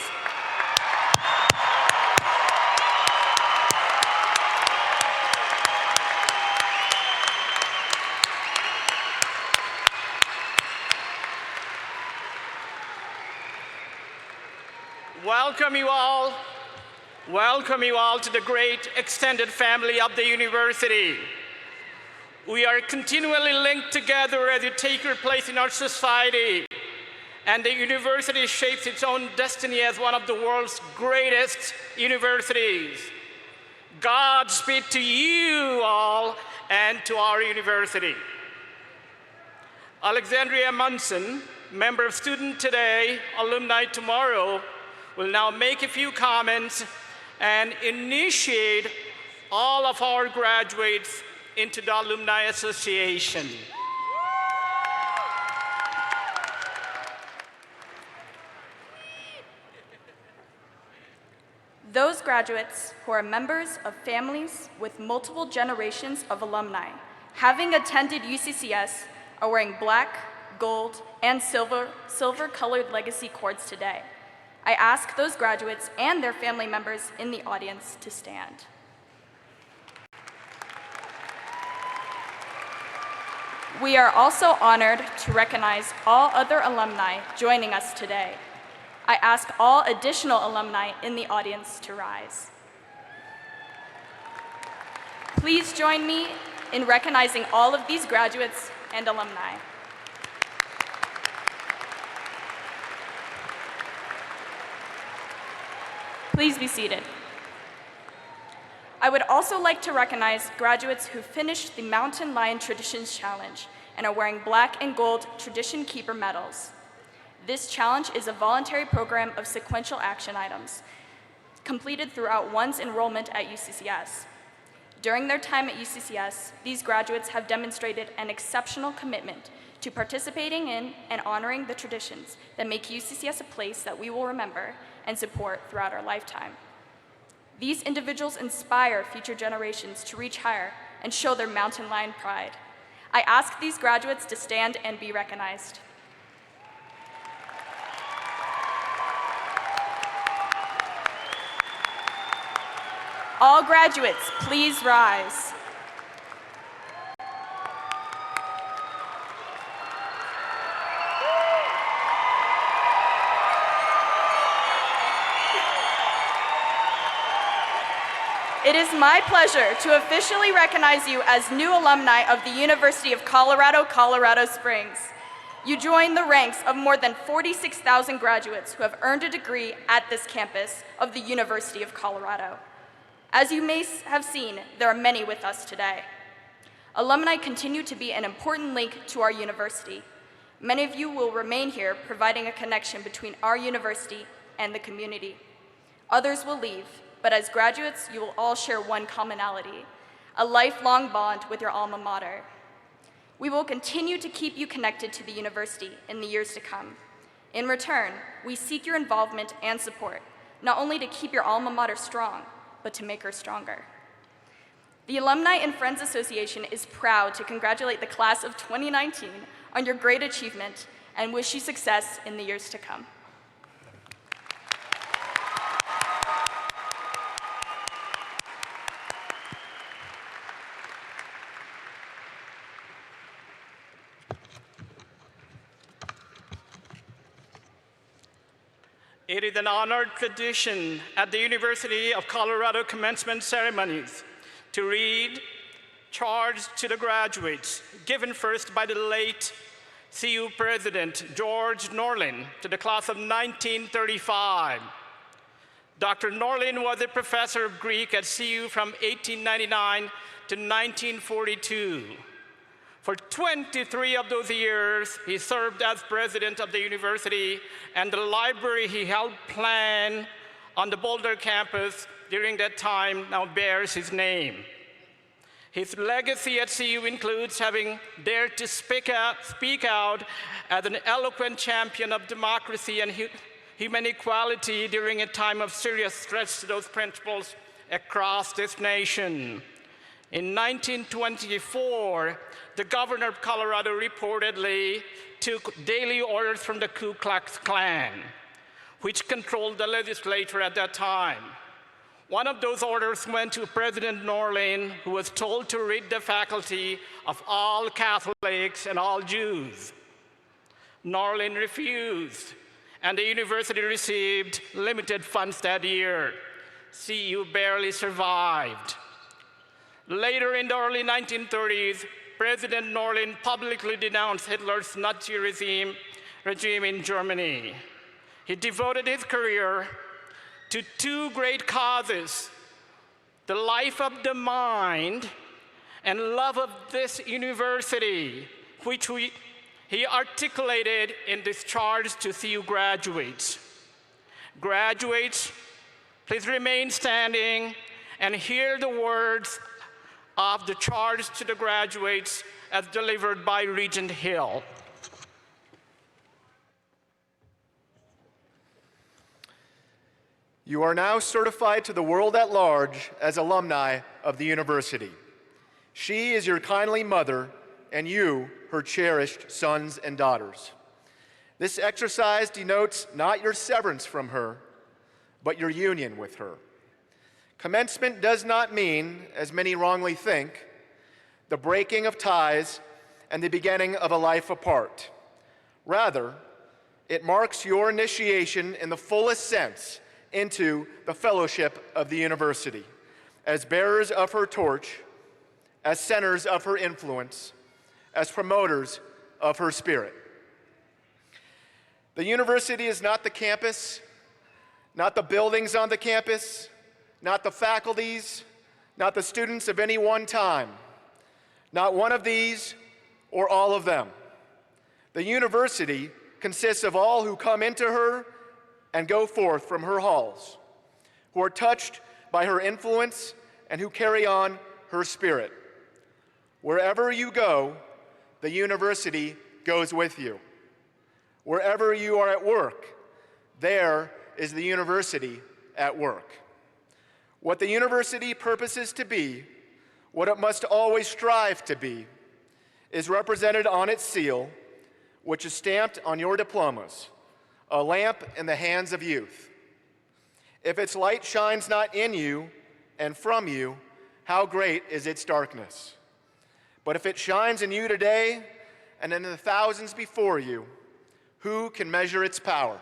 Welcome you all to the great extended family of the university. We are continually linked together as you take your place in our society, and the university shapes its own destiny as one of the world's greatest universities. Godspeed to you all and to our university. Alexandria Munson, member of Student Today, Alumni Tomorrow, will now make a few comments and initiate all of our graduates into the Alumni Association. Those graduates who are members of families with multiple generations of alumni, having attended UCCS, are wearing black, gold, and silver-colored legacy cords today. I ask those graduates and their family members in the audience to stand. We are also honored to recognize all other alumni joining us today. I ask all additional alumni in the audience to rise. Please join me in recognizing all of these graduates and alumni. Please be seated. I would also like to recognize graduates who finished the Mountain Lion Traditions Challenge and are wearing black and gold Tradition Keeper medals. This challenge is a voluntary program of sequential action items completed throughout one's enrollment at UCCS. During their time at UCCS, these graduates have demonstrated an exceptional commitment to participating in and honoring the traditions that make UCCS a place that we will remember and support throughout our lifetime. These individuals inspire future generations to reach higher and show their mountain lion pride. I ask these graduates to stand and be recognized. All graduates, please rise. It is my pleasure to officially recognize you as new alumni of the University of Colorado, Colorado Springs. You join the ranks of more than 46,000 graduates who have earned a degree at this campus of the University of Colorado. As you may have seen, there are many with us today. Alumni continue to be an important link to our university. Many of you will remain here, providing a connection between our university and the community. Others will leave, but as graduates, you will all share one commonality, a lifelong bond with your alma mater. We will continue to keep you connected to the university in the years to come. In return, we seek your involvement and support, not only to keep your alma mater strong, but to make her stronger. The Alumni and Friends Association is proud to congratulate the class of 2019 on your great achievement and wish you success in the years to come. It is an honored tradition at the University of Colorado commencement ceremonies to read charge to the graduates, given first by the late CU President George Norlin to the class of 1935. Dr. Norlin was a professor of Greek at CU from 1899 to 1942. For 23 of those years, he served as president of the university, and the library he helped plan on the Boulder campus during that time now bears his name. His legacy at CU includes having dared to speak out as an eloquent champion of democracy and human equality during a time of serious threats to those principles across this nation. In 1924, the governor of Colorado reportedly took daily orders from the Ku Klux Klan, which controlled the legislature at that time. One of those orders went to President Norlin, who was told to rid the faculty of all Catholics and all Jews. Norlin refused, and the university received limited funds that year. CU barely survived. Later in the early 1930s, President Norlin publicly denounced Hitler's Nazi regime in Germany. He devoted his career to two great causes: the life of the mind and love of this university, which he articulated in this charge to CU graduates. Graduates, please remain standing and hear the words of the charge to the graduates as delivered by Regent Hill. You are now certified to the world at large as alumni of the university. She is your kindly mother, and you, her cherished sons and daughters. This exercise denotes not your severance from her, but your union with her. Commencement does not mean, as many wrongly think, the breaking of ties and the beginning of a life apart. Rather, it marks your initiation in the fullest sense into the fellowship of the university, as bearers of her torch, as centers of her influence, as promoters of her spirit. The university is not the campus, not the buildings on the campus, not the faculties, not the students of any one time, not one of these or all of them. The university consists of all who come into her and go forth from her halls, who are touched by her influence and who carry on her spirit. Wherever you go, the university goes with you. Wherever you are at work, there is the university at work. What the university purposes to be, what it must always strive to be, is represented on its seal, which is stamped on your diplomas, a lamp in the hands of youth. If its light shines not in you and from you, how great is its darkness? But if it shines in you today and in the thousands before you, who can measure its power?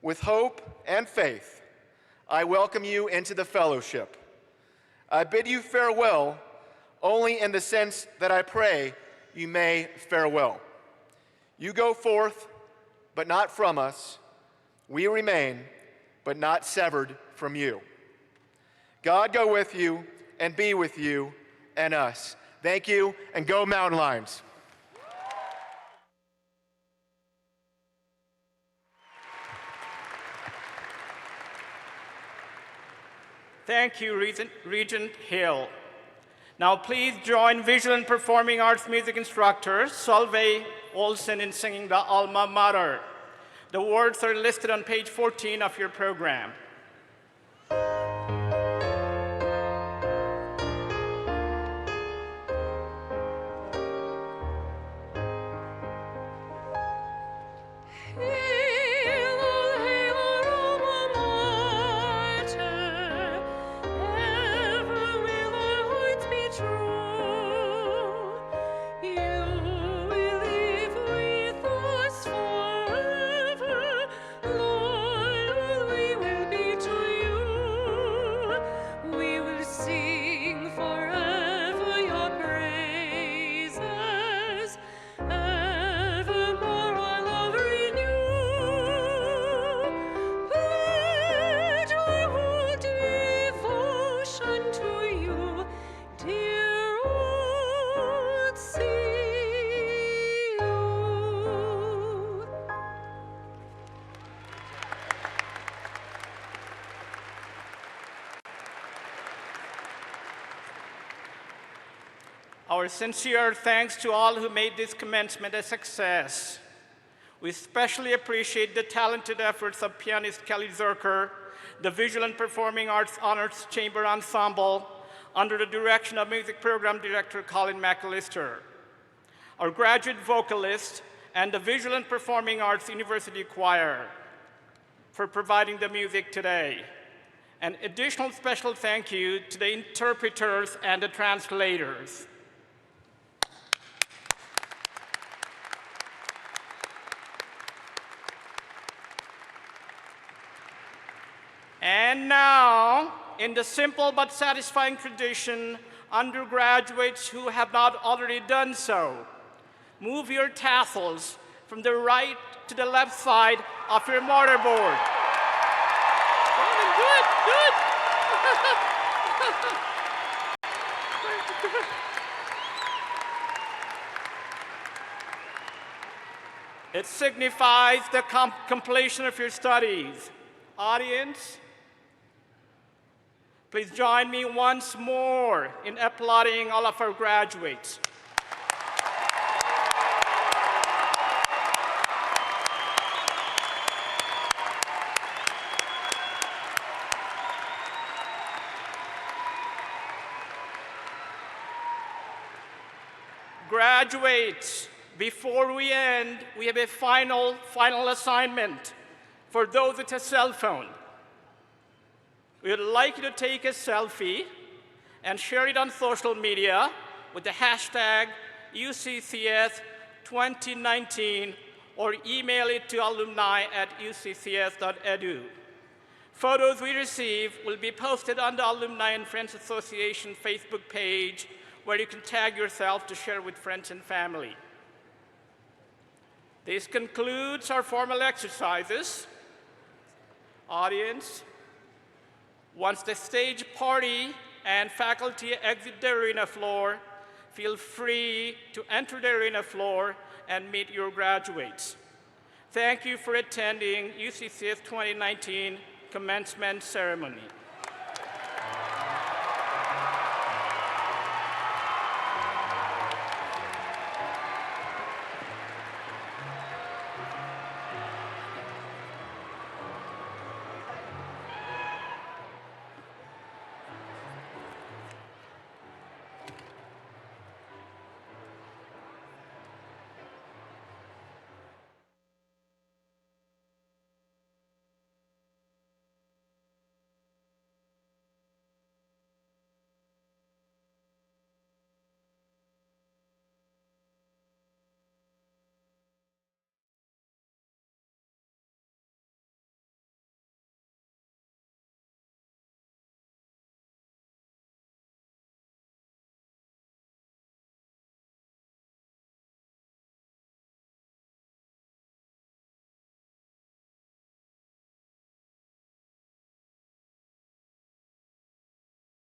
With hope and faith, I welcome you into the fellowship. I bid you farewell only in the sense that I pray you may farewell. You go forth, but not from us. We remain, but not severed from you. God go with you and be with you and us. Thank you, and go Mountain Lions. Thank you, Regent Hill. Now please join visual and performing arts music instructor Solveig Olsen in singing the Alma Mater. The words are listed on page 14 of your program. Lord, we will be Our sincere thanks to all who made this commencement a success. We especially appreciate the talented efforts of pianist Kelly Zerker, the Visual and Performing Arts Honors Chamber Ensemble, under the direction of Music Program Director Colin McAllister, our graduate vocalist, and the Visual and Performing Arts University Choir for providing the music today. An additional special thank you to the interpreters and the translators. And now, in the simple but satisfying tradition, undergraduates who have not already done so, move your tassels from the right to the left side of your mortarboard. Good, good. It signifies the completion of your studies. Audience, please join me once more in applauding all of our graduates. Graduates, before we end, we have a final assignment for those with a cell phone. We would like you to take a selfie and share it on social media with the hashtag UCCS 2019 or email it to alumni@uccs.edu. Photos we receive will be posted on the Alumni and Friends Association Facebook page, where you can tag yourself to share with friends and family. This concludes our formal exercises. Audience, once the stage party and faculty exit the arena floor, feel free to enter the arena floor and meet your graduates. Thank you for attending UCCS 2019 commencement ceremony.